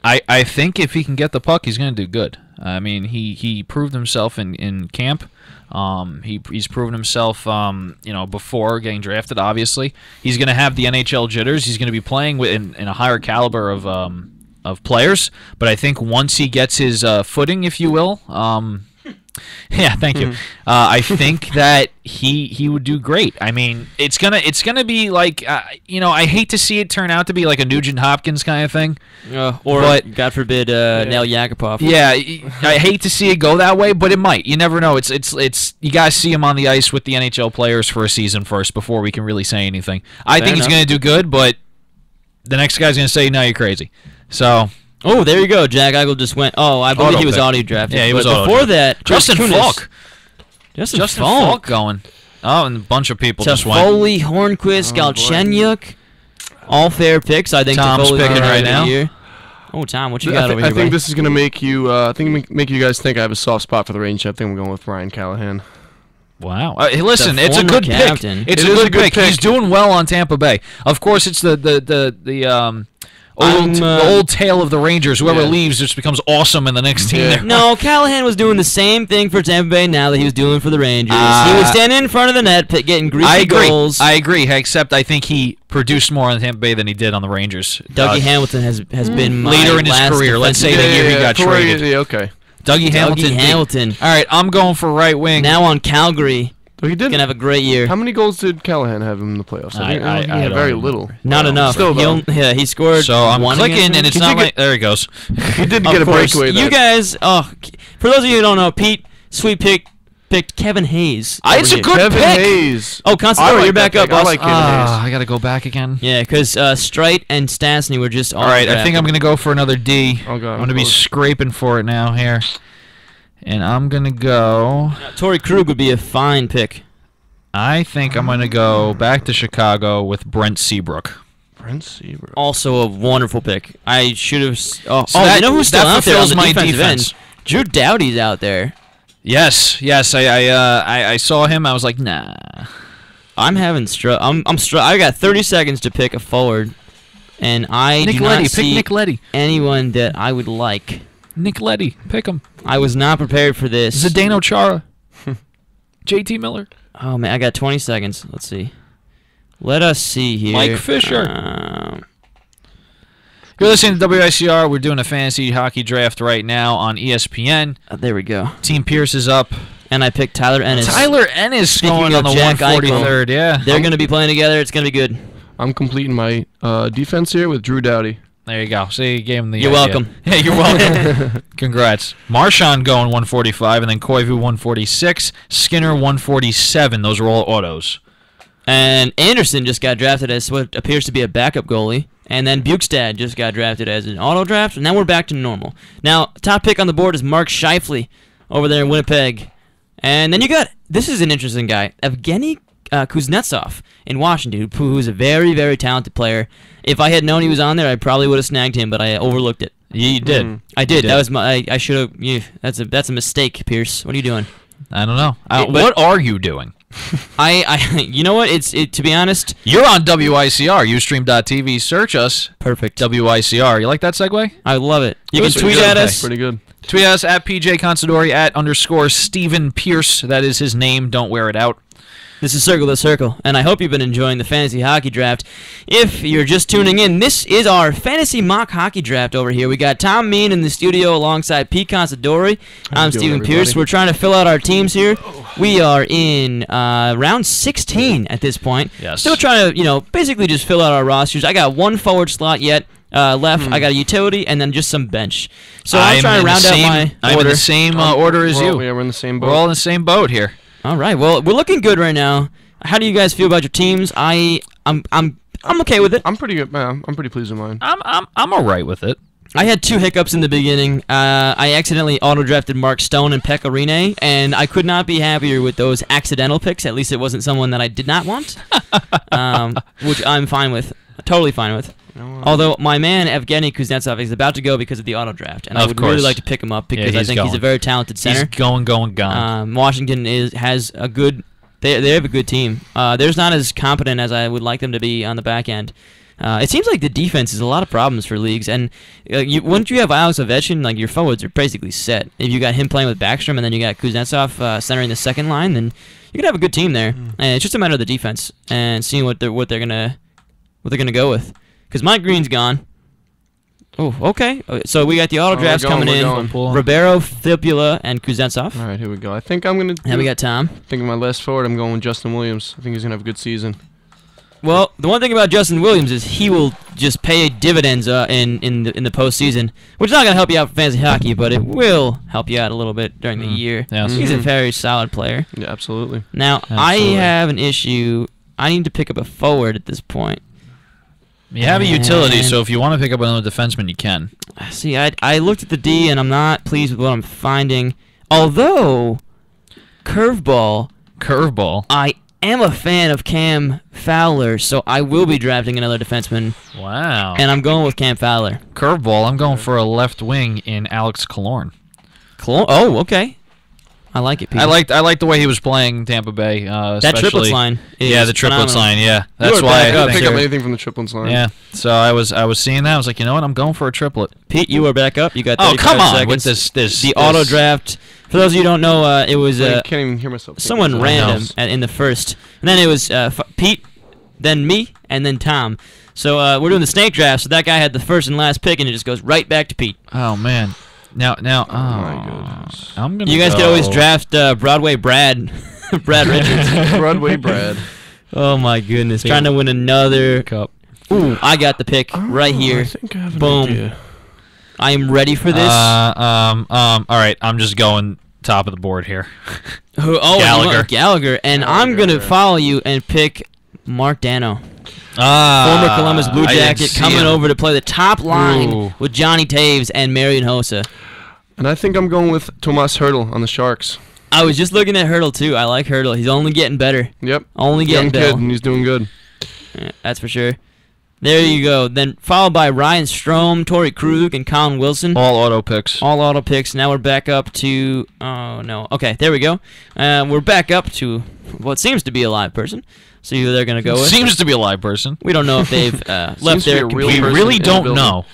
I think if he can get the puck, he's going to do good. I mean, he proved himself in camp. He's proven himself, before getting drafted. Obviously, he's going to have the NHL jitters. He's going to be playing in a higher caliber of players. But I think once he gets his footing, if you will. Yeah, thank you. I think that he would do great. I mean, it's gonna be like I hate to see it turn out to be like a Nugent Hopkins kind of thing.
Or,
But-
God forbid, Nail Yakupov.
Yeah, I hate to see it go that way, but it might. You never know. It's you guys see him on the ice with the NHL players for a season first before we can really say anything. I
Fair
think he's
enough.
gonna do good, but the next guy's gonna say, "No, you're crazy." So
Oh, there you go. Jack Eichel just went. Oh, I believe
Auto
he was
pick.
auto drafted.
Yeah, he
But
was auto
before
drafted.
that, Chris
Justin
Kunis.
Falk.
Justin
Falk
Falk.
going. Oh, and a bunch of people just went.
Toffoli, Hornquist, Galchenyuk. All fair picks. I think
Tom's
Toffoli's
picking
gonna
right
have a
now.
good year. Oh, Tom, what you
I,
got
thi-
over
I
here,
think
buddy?
this is gonna make you. I think make you guys think I have a soft spot for the Rangers. I think we're going with Ryan Callahan.
Wow. Hey, listen,
The
it's a
former
good
captain.
pick. It's
It
a
is
good pick. He's doing well on Tampa Bay. Of course, it's the old tale of the Rangers. Whoever
Yeah.
leaves just becomes awesome in the next team.
Yeah.
there.
No, Callahan was doing the same thing for Tampa Bay now that he was doing for the Rangers.
Ah.
He was standing in front of the net, getting greasy
I agree.
goals.
I agree. Except I think he produced more on Tampa Bay than he did on the Rangers.
Dougie Hamilton has been my
later in his
last
career, let's say
defensive-
the year he got
for where
traded.
Yeah, okay.
Dougie Hamilton.
Dougie Hamilton.
All right, I'm going for right wing.
Now on Calgary,
So he did.
gonna have a great year.
How many goals did Callahan have in the playoffs? I think he had
don't
very
remember.
little.
Not enough.
Still, though.
He scored.
So I'm
one
clicking,
against
and it's
Can
not
you
like there he goes.
He did
Of
get a
course,
breakaway.
you
there.
guys. Oh, for those of you who don't know, Pete, sweet picked Kevin Hayes.
It's a
over
good
here.
Kevin
pick.
Hayes.
Oh,
I
Constantine,
like
you're
that
back up.
pick. I like Kevin Hayes.
I got to go back again.
Yeah, because Strite and Stastny were just
All right, I think I'm going to go for another D.
Oh, God,
I'm going to be
close.
scraping for it now here. And I'm going to go...
Torrey Krug would be a fine pick.
I think I'm going to go back to Chicago with Brent Seabrook.
Brent Seabrook.
Also a wonderful pick. I should have. Oh,
that-
you know who's still
that
out there on
fulfills
the
my
defensive
defense.
end? Drew Doughty's out there.
Yes. I saw him. I was like, nah.
I'm having I got 30 seconds to pick a forward, and I
Nick
do
Leddy.
not
Pick
see
Nick Leddy.
anyone that I would like.
Nick Leddy. Pick him.
I was not prepared for this.
Zdeno Chara. JT Miller.
Oh man, I got 20 seconds. Let's see. Let us see here.
Mike Fisher. You're listening to WICR. We're doing a fantasy hockey draft right now on ESPN.
There we go.
Team Pierce is up.
And I picked Tyler Ennis.
Tyler Ennis going on the
Jack
143rd. Yeah.
They're going to be playing together. It's going to be good.
I'm completing my defense here with Drew Doughty.
There you go. See, you gave him the
You're
idea.
welcome.
Yeah, you're welcome. Congrats. Marchand going 145, and then Koivu 146, Skinner 147. Those are all autos.
And Anderson just got drafted as what appears to be a backup goalie. And then Bukestad just got drafted as an auto draft. And now we're back to normal. Now, top pick on the board is Mark Scheifele over there in Winnipeg. And then you got, this is an interesting guy, Evgeny Kuznetsov in Washington, who's a very, very talented player. If I had known he was on there, I probably would have snagged him, but I overlooked it.
You did.
I did. That was my. I should have. Yeah, that's a mistake, Pierce. What are you doing?
I don't know. What are you doing?
You know what? To be honest.
You're on WICR, Ustream.tv. Search us.
Perfect.
WICR. You like that segue?
I love it. You
It
can
was
tweet
pretty
at
good.
us.
Pretty good.
Tweet us at PJ Considori at _Stephen Pierce. That is his name. Don't wear it out.
This is Circle the Circle, and I hope you've been enjoying the fantasy hockey draft. If you're just tuning in, this is our fantasy mock hockey draft over here. We got Tom Mean in the studio alongside Pete Considori. I'm Stephen Pierce. We're trying to fill out our teams here. We are in round 16 at this point.
Yes.
Still trying to, basically just fill out our rosters. I got one forward slot yet left. I got a utility and then just some bench. So I'm trying to round out my
I'm
order.
in the same order as you.
We're in the same boat.
We're all in the same boat here.
All right. Well, we're looking good right now. How do you guys feel about your teams? I'm okay with it.
I'm pretty good, man. I'm pretty pleased with mine.
I'm all right with it.
I had 2 hiccups in the beginning. I accidentally auto-drafted Mark Stone and Pekka Rinne, and I could not be happier with those accidental picks. At least it wasn't someone that I did not want, which I'm fine with. Totally fine with. Although my man Evgeny Kuznetsov is about to go because of the auto-draft, and I would really like to pick him up because I think he's a very talented center.
He's gone.
Washington has a good. They have a good team. They're not as competent as I would like them to be on the back end. It seems like the defense is a lot of problems for leagues, and once you have Alex Ovechkin, like your forwards are basically set. If you got him playing with Backstrom, and then you got Kuznetsov centering the second line, then you could have a good team there. And it's just a matter of the defense and seeing what they're gonna go with. Because Mike Green's gone. Oh, okay. So we got the auto drafts coming in. Ribeiro, Fibula, and Kuznetsov.
All right, here we go. I think I'm gonna.
And we got Tom.
I think my last forward, I'm going with Justin Williams. I think he's gonna have a good season.
Well, the one thing about Justin Williams is he will just pay dividends in the postseason, which is not gonna help you out for fantasy hockey, but it will help you out a little bit during the year.
Yes.
He's a very solid player.
Yeah, absolutely.
Now I have an issue. I need to pick up a forward at this point.
You have a utility, so if you want to pick up another defenseman, you can.
See, I looked at the D, and I'm not pleased with what I'm finding. Although, curveball, I am a fan of Cam Fowler, so I will be drafting another defenseman.
Wow.
And I'm going with Cam Fowler.
Curveball, I'm going for a left wing in Alex Killorn.
Oh, okay. I like it, Peter.
I liked the way he was playing Tampa Bay.
That triplets line.
Yeah, the triplets line. Yeah, that's
You
why
I
I
pick up anything from the triplets line.
Yeah, so I was seeing that. I was like, you know what? I'm going for a triplet.
Pete, you are back up. You got 35
come on
seconds.
with this.
The auto draft. For those of you who don't know, it was
I can't even hear myself.
someone random in the first, and then it was Pete, then me, and then Tom. So we're doing the snake draft. So that guy had the first and last pick, and it just goes right back to Pete.
Oh man. Now,
oh my goodness.
I'm gonna.
You guys could always draft Broadway Brad, Brad Richards.
Broadway Brad.
Oh my goodness, trying to win another
cup.
Ooh, I got the pick right here.
I think I have an
Boom.
idea.
I am ready for this.
All right, I'm just going top of the board here.
Gallagher. Gallagher, and I'm gonna follow you and pick Mark Dano. Former Columbus Blue Jacket coming over to play the top line with Johnny Taves and Marian Hossa.
And I think I'm going with Tomas Hertl on the Sharks.
I was just looking at Hertl too. I like Hertl. He's only getting better.
Yep.
Only getting
Young
better.
kid, and he's doing good.
Yeah, that's for sure. There you go. Then followed by Ryan Strome, Torrey Krug, and Colin Wilson.
All auto picks.
All auto picks. Now we're back up to... Oh, no. Okay, there we go. We're back up to what seems to be a live person. See who they're going to go with.
Seems to be a live person.
We don't know if they've left their...
We really don't know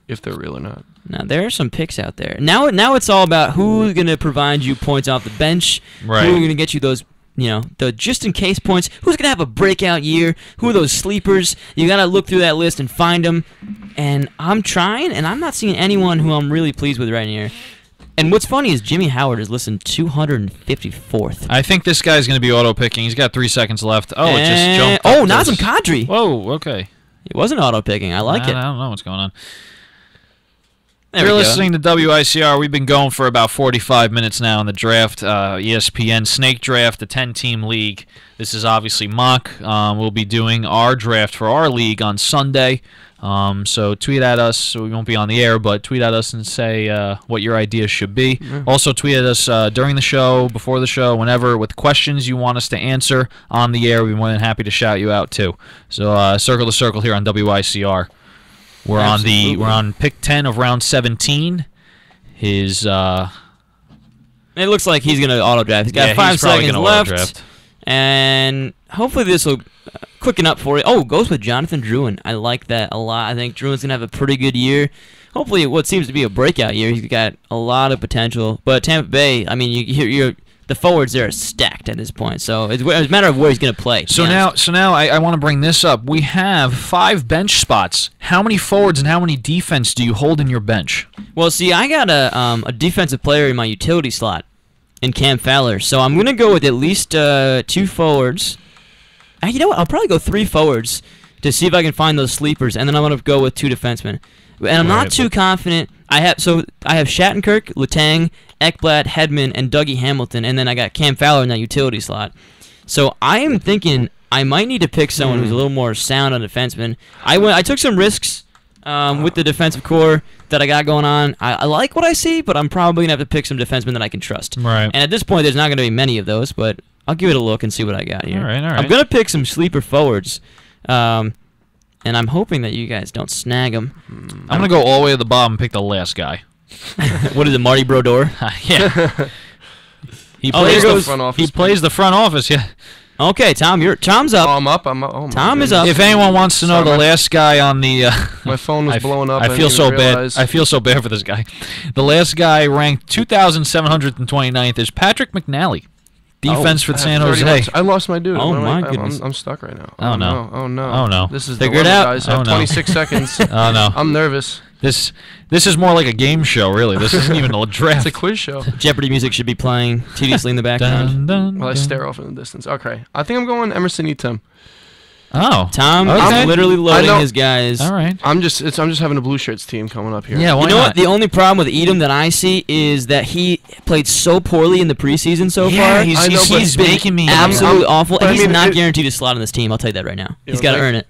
if they're real or not.
Now, there are some picks out there. Now it's all about who's going to provide you points off the bench.
Right.
Who's going to get you those the just-in-case points. Who's going to have a breakout year? Who are those sleepers? You got to look through that list and find them. And I'm trying, and I'm not seeing anyone who I'm really pleased with right here. And what's funny is Jimmy Howard is listed 254th.
I think this guy's going to be auto-picking. He's got 3 seconds left. Oh, it just jumped.
Oh, Nazem Kadri.
Whoa, okay.
It wasn't auto-picking. I like it.
I don't know what's going on.
There
You're
we go.
listening to WICR. We've been going for about 45 minutes now in the draft. ESPN Snake Draft, the 10-team league. This is obviously mock. We'll be doing our draft for our league on Sunday. So tweet at us. So we won't be on the air, but tweet at us and say what your ideas should be. Also tweet at us during the show, before the show, whenever, with questions you want us to answer on the air. We're more than happy to shout you out too. So circle the circle here on WICR. We're on pick 10 of round 17. His
it looks like he's gonna auto draft. He's got 5 seconds left, and hopefully this will quicken up for you. Oh, goes with Jonathan Drouin. I like that a lot. I think Druin's gonna have a pretty good year. Hopefully, what seems to be a breakout year. He's got a lot of potential. But Tampa Bay, I mean, the forwards there are stacked at this point, so it's a matter of where he's going to play.
So now I want to bring this up. We have 5 bench spots. How many forwards and how many defense do you hold in your bench?
Well, see, I got a defensive player in my utility slot in Cam Fowler, so I'm going to go with at least 2 forwards. You know what? I'll probably go 3 forwards to see if I can find those sleepers, and then I'm going to go with 2 defensemen. And I'm not too confident. I have Shattenkirk, Letang, Ekblad, Hedman, and Dougie Hamilton, and then I got Cam Fowler in that utility slot. So I am thinking I might need to pick someone who's a little more sound on defenseman. I took some risks with the defensive core that I got going on. I like what I see, but I'm probably going to have to pick some defensemen that I can trust.
Right.
And at this point, there's not going to be many of those, but I'll give it a look and see what I got here.
All right.
I'm going to pick some sleeper forwards. And I'm hoping that you guys don't snag them.
I'm going to go all the way to the bottom and pick the last guy.
What is it, Marty Brodeur?
Yeah. He
plays
plays
the front office.
He plays the front office, yeah.
Okay, Tom, Tom's up.
Oh, I'm up. Oh,
Tom is up.
If anyone wants to know the last guy on the
my phone was blowing up.
I feel so bad. I feel so bad for this guy. The last guy ranked 2,729th is Patrick McNally. Defense for San Jose.
I lost my dude.
Oh, my goodness.
I'm stuck right now.
Oh, no.
Oh, no.
Oh, no.
This is
Figure
the
it out.
guys. I have 26 seconds.
Oh, no.
I'm nervous.
This is more like a game show, really. This isn't even a draft.
It's a quiz show.
Jeopardy music should be playing tediously in the background.
While I stare off in the distance. Okay. I think I'm going Emerson Etem.
Oh.
Tom
Okay.
is literally loading his guys.
All right.
I'm just having a Blue Shirts team coming up here.
Yeah, why
You know
not?
what? The only problem with Edom that I see is that he played so poorly in the preseason so
Yeah,
far.
he's
been
making me
absolutely awful,
but
and
I
he's
mean,
not guaranteed a slot on this team. I'll tell you that right now. He's got to earn it.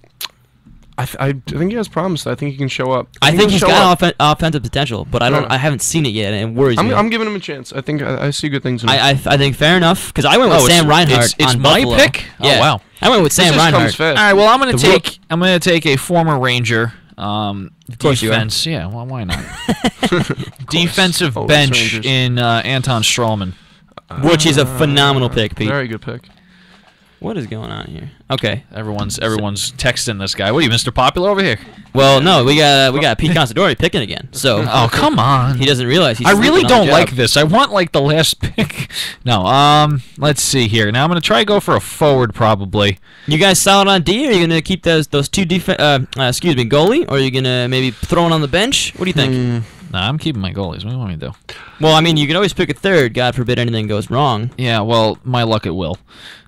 I think he has promise. I think he can show up.
I think he's
show
got
up.
offensive potential, but I haven't seen it yet, and it worries me.
I'm giving him a chance. I think I see good things in him.
I think fair enough because I went with Sam Reinhart
it's
on
my
Buffalo.
pick? Oh,
Yeah.
wow.
I went with Sam
This just
Reinhart.
comes fast.
All right, well, I'm going
The
to take a former Ranger
course you are.
defense. Yeah, well, why not? Defensive
Always
bench
Rangers.
in Anton Strawman.
Which is a phenomenal pick, Pete.
Very good pick.
What is going on here? Okay.
Everyone's texting this guy. What are you, Mr. Popular over here?
Well, no, we got Pete Considori picking again. So
Oh, come on.
he doesn't realize he's
I really
sleeping on
don't
the
like
job.
this. I want like the last pick. No, let's see here. Now I'm gonna try to go for a forward probably.
You guys solid on D? Or are you gonna keep those 2 goalie? Or are you gonna maybe throw it on the bench? What do you think?
Nah, I'm keeping my goalies. What do you want me to do?
Well, I mean, you can always pick a third. God forbid anything goes wrong.
Yeah, well, my luck it will.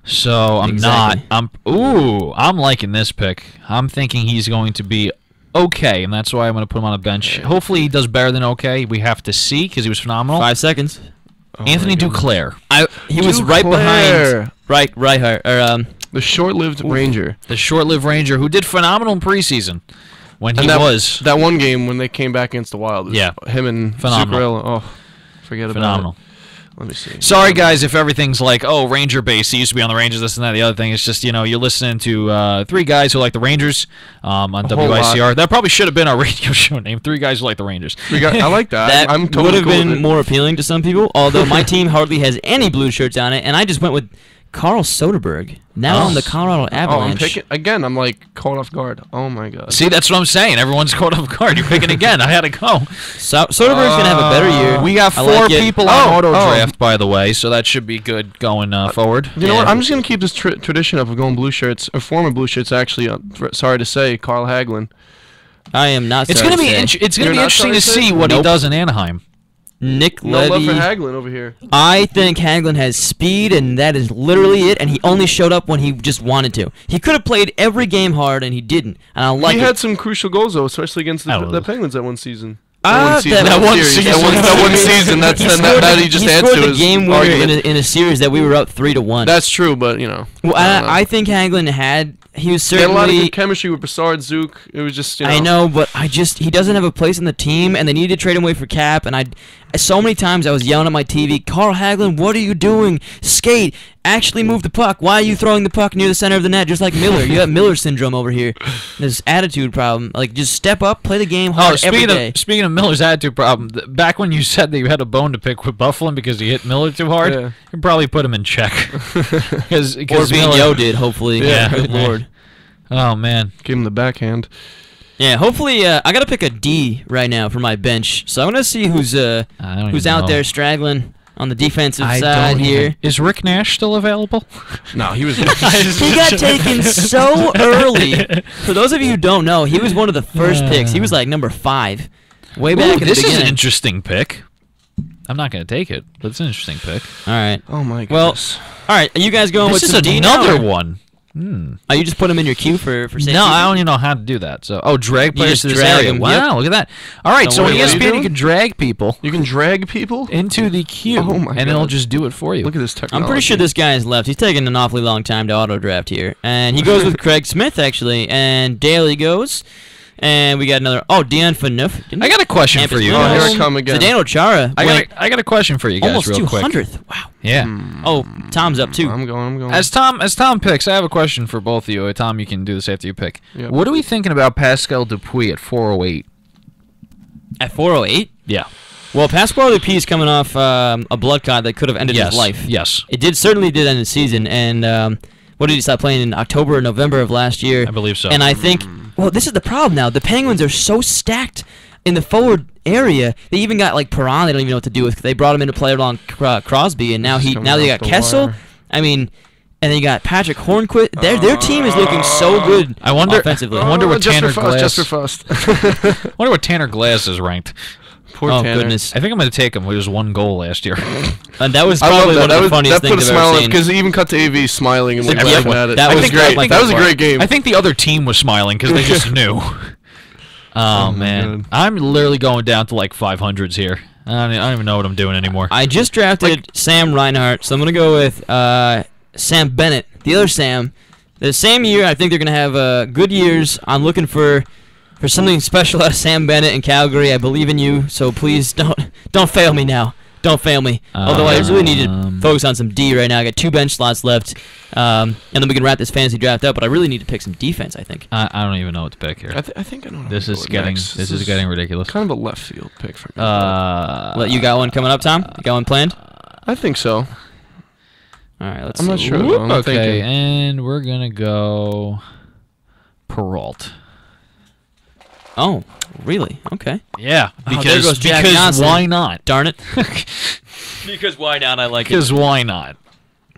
So I'm
Exactly.
not. I'm liking this pick. I'm thinking he's going to be okay, and that's why I'm going to put him on a bench. Hopefully he does better than okay. We have to see because he was phenomenal.
5 seconds.
Anthony Duclair,
He was right behind Reinhart. Or
The short-lived Ranger.
the short-lived Ranger who did phenomenal in preseason when he
And that
was
that one game when they came back against the Wild.
Yeah.
Him and
Phenomenal.
Zuccarello. Oh, forget
phenomenal.
about it. Let me see.
Sorry, guys, if everything's like, oh, Ranger base. He used to be on the Rangers, this and that. The other thing is just, you're listening to 3 guys who like the Rangers on
whole
WICR.
lot.
That probably should have been our radio show name. 3 guys who like the Rangers.
I like that.
that
I'm totally
would have
cool with
been
it.
more appealing to some people. Although my team hardly has any blue shirts on it, and I just went with Carl Soderberg, now on the Colorado
Oh,
Avalanche.
I'm picking again. I'm like caught off guard. Oh my god.
See, that's what I'm saying. Everyone's caught off guard. You're picking again. I had to go.
Soderberg's gonna have a better year.
We got
I
4
like it.
people on auto draft, by the way, so that should be good going forward.
You know what? I'm just gonna keep this tradition up of going blue shirts. A former blue shirts, actually. Sorry to say, Carl Hagelin.
I am not.
It's
sorry
gonna
to
be
say.
it's gonna
You're
be
not
interesting to
sorry to
see
say?
what he
Nope.
does in Anaheim.
Nick
No love for
Levy.
Hagelin over here.
I think Hagelin has speed, and that is literally it. And he only showed up when he just wanted to. He could have played every game hard, and he didn't. And I like
He
it.
had some crucial goals though, especially against the Penguins that one season.
That
That one
series.
season.
That
That one season. That's that he just adds
scored
to
the
his
game winner
argument.
in a series that we were up 3-1.
That's true, but you know.
Well,
I don't know.
I think Hagelin he was
They had a lot of
certainly.
good chemistry with Brassard, Zook. It was just, you know.
I know, but he doesn't have a place in the team, and they need to trade him away for cap. And so many times I was yelling at my TV, Carl Hagelin, what are you doing? Skate, actually move the puck. Why are you throwing the puck near the center of the net, just like Miller? You have Miller syndrome over here. This attitude problem. Like, just step up, play the game hard every day.
Speaking of Miller's attitude problem, back when you said that you had a bone to pick with Buffalo because he hit Miller too hard,
Yeah.
you probably put him in check. Because
Or Vigneault did, hopefully.
Yeah.
Good lord.
Oh man.
Give him the backhand.
Yeah, hopefully, I gotta pick a D right now for my bench. So I'm gonna see who's out there straggling on the defensive side here.
Is Rick Nash still available?
No, he was.
He got taken so early. For those of you who don't know, he was one of the first picks. He was like number 5, way back in the
This is
beginning.
an interesting pick. I'm not going to take it, but it's an interesting pick.
All right,
Oh my
Well,
goodness.
all right. Are you guys going
This
with
is
some D now,
another
or-
one.
Are you just put him in your queue for safety?
No, I don't even know how to do that. So, drag
You
players
just
to this
drag
area.
them,
Wow, look at that. All right,
Don't
so on
worry about it.
ESPN, you can drag people
You can drag people.
into the queue,
Oh my
and it'll
God.
just do it for you.
Look at this technology.
I'm pretty sure this guy has left. He's taking an awfully long time to auto draft here, and he goes with Craig Smith actually, and Daly goes, and we got another. Oh, Dion Phaneuf.
I got a question
Campus
for you
Oh,
guys.
here I come again.
Zdeno Chara.
I got a question for you guys,
almost
real quick.
200th. Wow.
Yeah.
Oh, Tom's up too.
I'm going.
As Tom picks, I have a question for both of you. Tom, you can do this after you pick.
Yep.
What are we thinking about Pascal Dupuis at 408?
At 408.
Yeah.
Well, Pascal Dupuis is coming off a blood clot that could have ended his life.
Yes.
It certainly did end the season, and what did he stop playing in October or November of last year?
I believe so.
And I think, well, this is the problem now. The Penguins are so stacked in the forward area. They even got like Perron. They don't even know what to do with. They brought him in to play along Crosby, and now
He's coming
they
off
got
the
Kessel.
wire.
I mean, and then you got Patrick Hornquist. Their team is looking so good.
I wonder.
offensively.
I wonder what Tanner Glass.
Just for Fust.
I wonder what Tanner Glass is ranked.
Poor
Oh
Tanner.
goodness!
I think I'm going to take him. He was 1 goal last year.
And that was
I love
probably
that.
one of the funniest
that put a
things I've
smile
ever
on
seen.
because he even cut to AV smiling and
Yeah,
laughing at it.
that was
was
great.
great. That was a great game.
I think the other team was smiling because they just knew. Oh,
my
man,
God.
I'm literally going down to like 500s here. I don't even know what I'm doing anymore.
I just drafted Sam Reinhart, so I'm gonna go with Sam Bennett, the other Sam. The same year, I think they're gonna have good years. I'm looking for something special out of Sam Bennett in Calgary. I believe in you, so please don't fail me now. Don't fail me. Although I really need to focus on some D right now. I got 2 bench slots left, and then we can wrap this fantasy draft up. But I really need to pick some defense. I think.
I don't even know what to pick here.
I think I know. what
This
to
is
go with
getting
next.
this is getting ridiculous.
kind of a left field pick for me.
Well, you got one coming up, Tom? You got one planned?
I think so.
All right, let's
I'm
see.
not sure.
Whoop,
though. I'm
okay,
thinking.
and we're gonna go Peralt.
Oh, really? Okay.
Yeah,
Oh, there
because
goes Jack
because
Johnson.
why not?
Darn it. Because why not? I like it.
Because why not?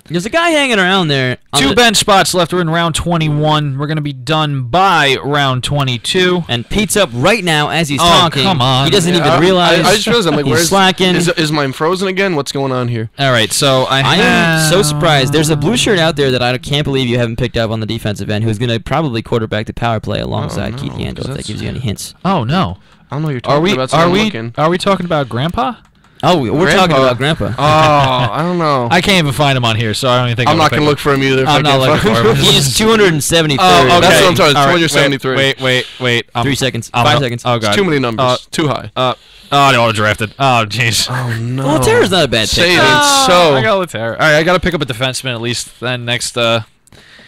There's a guy hanging around there. on
2
the-
bench spots left. We're in round 21. We're gonna be done by round 22.
And Pete's up right now as he's
Oh,
talking.
come on.
He doesn't
Yeah,
even realize.
I just realized I'm like,
he's
where's
slacking.
Is mine frozen again? What's going on here?
All right, so
I am so surprised. There's a blue shirt out there that I can't believe you haven't picked up on the defensive end who's going to probably quarterback the power play alongside
no,
Keith
'cause
Yandel, if that
that's-
gives you any hints.
Oh no.
I don't know what you're talking
Are we
about. So
are
I'm
we
looking.
are we talking about Grandpa?
Oh, we're talking about Grandpa.
Oh, I don't know.
I can't even find him on here, so I don't even think
I'm not
gonna
gonna look for him either. If
I'm
I
not
can't
looking
find
for him.
He is 273rd.
Oh, okay.
That's what I'm talking about,
All right,
273.
Wait.
3 seconds.
I'm
5
not-
seconds.
Oh
It's
god.
too many numbers. Too high.
Oh, they auto drafted. Oh jeez.
Oh no.
Well, Tara's not a bad
Say
pick.
it ain't so.
I got Laterra. All right, I got to pick up a defenseman at least then next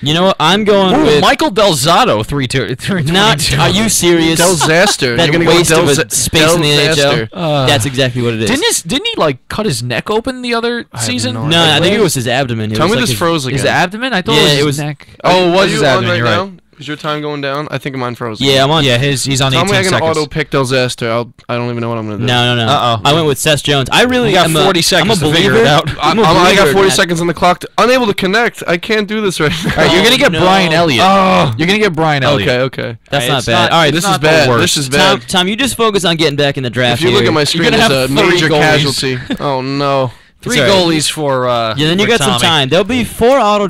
You know what? I'm going with
Michael Delzato, 322.
Not. Are you serious?
Delzaster.
That
You're gonna go
waste of
with
a space in the
Delzaster.
NHL. That's exactly what it is.
Didn't he like cut his neck open the other
have
season?
no
No, I think it was his abdomen. It
Tell
was
me
like
this froze again.
His abdomen? I thought
Yeah,
it
it
was
was-
his neck.
Oh,
it was his
you on
abdomen.
right
You're
now?
right.
Is your time going down? I think mine froze.
Yeah, I'm on.
Yeah, he's on
Tell
18
me I can
seconds.
auto pick Delzaster. I don't even know what I'm gonna do.
No.
Uh-oh.
I went with Seth Jones. I really
You got
am
40 seconds
I'm a
to figure
believer.
it out.
I got 40
Matt.
seconds on the clock. Unable to connect. I can't do this right now.
All right, you're gonna get
no.
Brian Elliott.
Oh.
You're gonna get Brian Elliott.
Okay.
That's
Hey,
not
it's
bad.
not-
All right,
it's
This is
not the
bad.
worst.
This is
Tom,
bad.
Tom, you just focus on getting back in the draft.
If you look
here.
at my screen,
gonna
there's
have
a
3
major
goalies.
casualty. Oh no.
3
It's all right.
goalies for
Yeah, then you
for
got some
Tommy.
time. There'll be 8 auto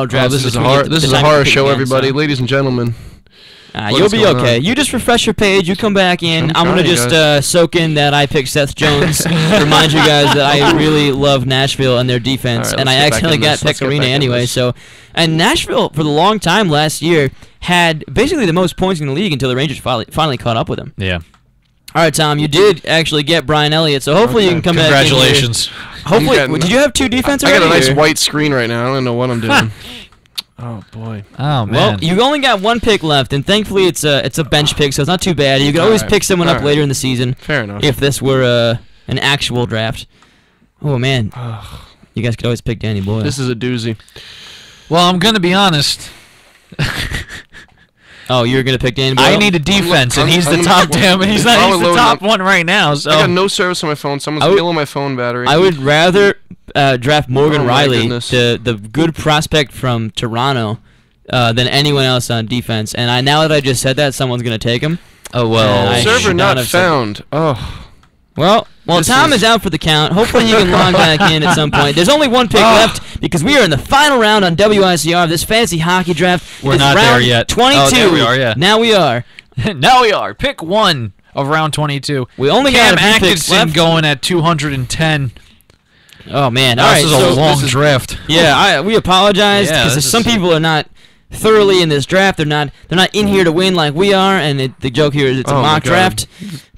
drafts.
This is a
between
horror.
the
This is a
time you
horror
pick
show,
again,
everybody,
so.
ladies and gentlemen. What
You'll
is
be
going
okay.
on?
You just refresh your page. You come back in. I'm gonna
trying,
just
guys.
soak in that I picked Seth Jones. Remind you guys that I really love Nashville and their defense,
All right,
and
let's
I
get back
accidentally
in
got
this. Let's get
Pecorino
back in
anyway.
this.
So, and Nashville for the long time last year had basically the most points in the league until the Rangers finally caught up with them.
Yeah.
All right, Tom, you did actually get Brian Elliott, so hopefully you
Okay.
can come back in here.
Congratulations.
Hopefully,
I'm getting-
did you have 2 defense
I got
already?
a nice
or-
white screen right now. I don't know what I'm doing. Oh boy.
Oh man.
Well, you only got 1 pick left, and thankfully it's a bench pick, so it's not too bad. You can always
Alright,
pick someone up
alright.
later in the season
Fair enough.
if this were an actual draft. Oh man, you guys could always pick Danny Boyle.
This is a doozy.
well, I'm gonna be honest.
Oh, you're gonna pick Danny Boyle?
I need a defense, and he's the
I'm
top
gonna-
damn. He's not.
I'm
He's the
loading
top
up.
one right now. So
I got no service on my phone. Someone's
I would-
killing my phone battery.
I would rather draft Morgan
Oh, my
Riley,
goodness.
the good prospect from Toronto, than anyone else on defense. And now that I just said that, someone's gonna take him.
oh well.
I
Server
should
not
not have said-
found. Oh.
Well,
This
Tom
is-
is out for the count. Hopefully you can log back in at some point. There's only 1 pick left because we are in the final round on WICR of this fantasy hockey draft.
We're
It's
not
round
there yet.
22.
Oh, there we are, yeah.
Now we are.
Now we are. Pick 1 of round 22.
We only
Cam
got a few picks
Atkinson
left.
going at 210.
Oh man! All
This
right,
is
so
a long
this is-
draft.
yeah, we apologize
Yeah,
because
this
some
is-
people are not thoroughly in this draft. They're not in here to win like we are, and the joke here is it's a
Oh, my
mock
God.
draft.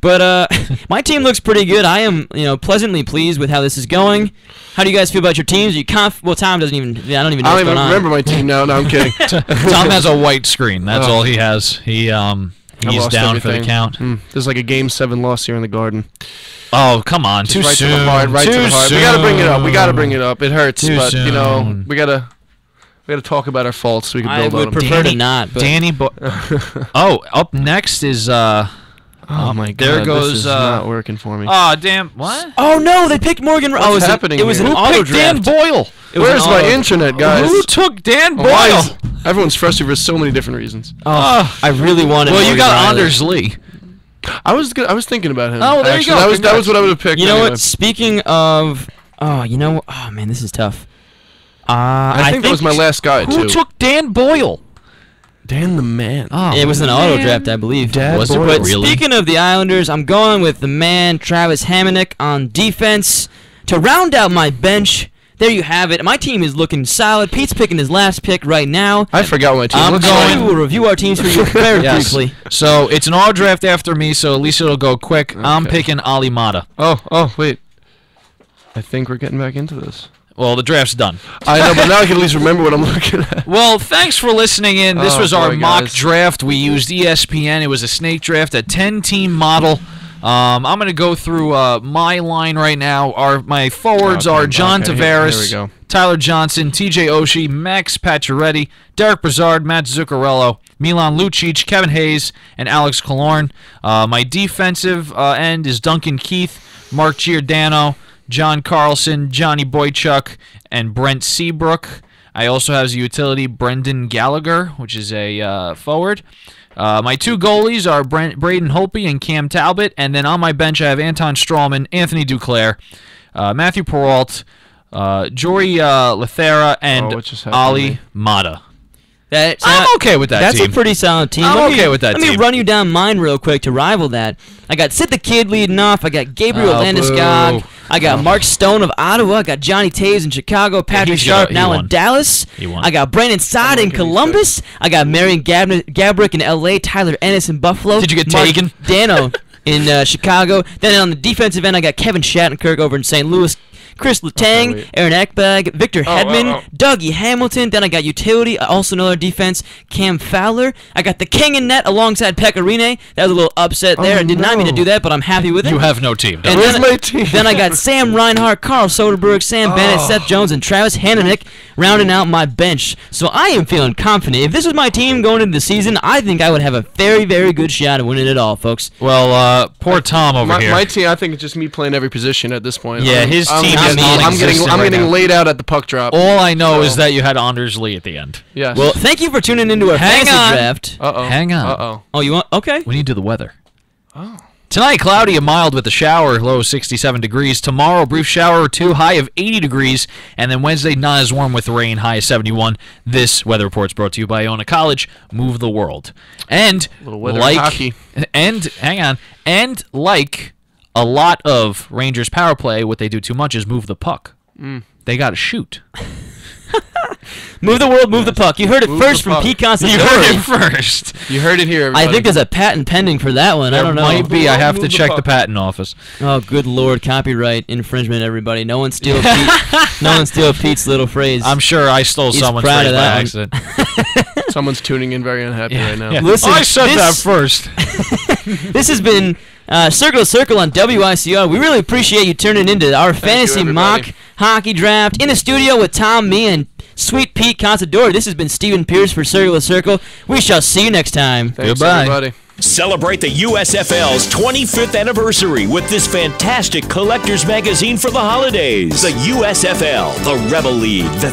But my team looks pretty good. I am pleasantly pleased with how this is going. How do you guys feel about your teams? Are you well, Tom doesn't even. I don't even know
I
what's
don't even
going on.
remember my team now. No, I'm kidding.
Tom has a white screen. That's
Oh.
all he has. He's
lost
down for the
everything.
count.
There's like a Game 7 loss here in the Garden.
Oh, come on. Too
Just right
soon.
to the heart. Right
Too
to the heart.
soon.
We gotta bring it up. We gotta bring it up. It hurts,
Too
but you know,
soon.
we gotta talk about our faults so we can
I
build
would
on them.
prefer to
Danny-
not. But
Danny Oh, up next is
Oh my God!
there goes,
This is not working for me.
oh damn, what?
oh no, they picked Morgan.
What's
it was
happening
It was
here?
an
Who
auto
picked Dan
draft.
Boyle?
It was
Where's
an
my
auto-
internet, guys?
Who took Dan Boyle?
Why is- everyone's frustrated for so many different reasons.
Oh, I really wanted.
Well, you
Morgan
got
Riley.
Anders Lee.
I was thinking about him.
Oh, well, there you
actually.
go.
That was what I would have picked.
You know
anyway.
what? Speaking of, oh man, this is tough.
I think that was my last guy
Who
too.
took Dan Boyle?
Dan the Man.
Oh,
It was an auto
man.
draft, I believe.
Dad
Was it
Boyle.
But
really?
speaking of the Islanders, I'm going with the man Travis Hamonic on defense to round out my bench. There you have it. My team is looking solid. Pete's picking his last pick right now.
I forgot what my team
I'm
looks
going-
like.
We will review our teams for you very
Yes.
briefly.
So it's an auto draft after me, so at least it'll go quick. I'm
Okay.
picking Ali Mata.
Oh, wait. I think we're getting back into this.
Well, the draft's done.
I know, but now I can at least remember what I'm looking at.
Well, thanks for listening in. This
Oh,
was our
boy,
mock
guys.
draft. We used ESPN. It was a snake draft, a 10-team model. I'm going to go through my line right now. My forwards
Okay,
are John
okay,
Tavares,
here we go.
Tyler Johnson, TJ Oshie, Max Pacioretty, Derek Brassard, Matt Zuccarello, Milan Lucic, Kevin Hayes, and Alex Killorn. My defensive end is Duncan Keith, Mark Giordano, John Carlson, Johnny Boychuk, and Brent Seabrook. I also have as a utility Brendan Gallagher, which is a forward. My 2 goalies are Braden Holtby and Cam Talbot, and then on my bench I have Anton Strawman, Anthony Duclair, Matthew Peralt, Jory Lethera, and
what just happened to
Ali
me?
Mata.
I'm
okay with that
That's
team.
a pretty solid team.
I'm
Let me-
okay with that
Let me
team.
run you down mine real quick to rival that. I got Sid the Kid leading off. I got Gabriel
Oh,
Landeskog.
boo.
I got Mark Stone of Ottawa. I got Johnny Taves in Chicago. Patrick
he's gonna-
Sharp
he
now
won.
in Dallas.
He won.
I got Brandon Saad in Columbus. I got Marion Gabrick in L.A. Tyler Ennis in Buffalo.
Did you get
Mark
taken?
Dano in Chicago. Then on the defensive end, I got Kevin Shattenkirk over in St. Louis. Chris Letang,
wait.
Aaron Ekbag, Victor Hedman, Dougie Hamilton. Then I got utility, also another defense, Cam Fowler. I got the king in net alongside Pekka Rinne. That was a little upset there. I did not mean to do that, but I'm happy with it.
You have no team.
And
Where's
then,
my team?
then I got Sam Reinhart, Carl Soderberg, Sam Bennett, Seth Jones, and Travis Hananick rounding out my bench. So I am feeling confident. If this was my team going into the season, I think I would have a very, very good shot at winning it all, folks.
Well, poor Tom over here.
My team, I think it's just me playing every position at this point.
Yeah, his team
I'm
is
getting, I'm
non-existent
getting,
right
I'm getting
now.
laid out at the puck drop.
All I know is that you had Anders Lee at the end.
Yes.
Well, thank you for tuning into our
Hang
fantasy
on.
draft.
Hang on.
Uh-oh.
Oh, you want? Okay.
We need to do the weather. Tonight, cloudy and mild with a shower, low 67 degrees. Tomorrow, brief shower or two, high of 80 degrees. And then Wednesday, not as warm with rain, high of 71. This weather report's brought to you by Iona College. Move the world. And
Little weather hockey.
And hang on. And like a lot of Rangers power play, what they do too much is move the puck. They got to shoot.
Move the world, move the puck. You heard it
Move
first
the
from
puck.
Pete
You
Constantine.
heard it first.
You heard it here, everybody.
I think there's a patent pending for that one. I don't know.
Might be. I have to
Move the
check the
puck.
patent office.
Oh, good lord, copyright infringement, everybody. No one steal Pete. No one steal Pete's little phrase.
I'm sure I stole
He's
someone's
proud
phrase
of
by
that
accident.
Someone's tuning in very unhappy right now.
Yeah.
Listen,
I said that
this-
first.
This has been Circle to Circle on WICR. We really appreciate you turning into our fantasy mock
everybody.
hockey draft in the studio with Tom, me, and sweet Pete Consadori. This has been Stephen Pierce for Circle to Circle. We shall see you next time.
Thanks,
Goodbye.
everybody.
Celebrate the USFL's 25th anniversary with this fantastic collector's magazine for the holidays. The USFL, the Rebel League that the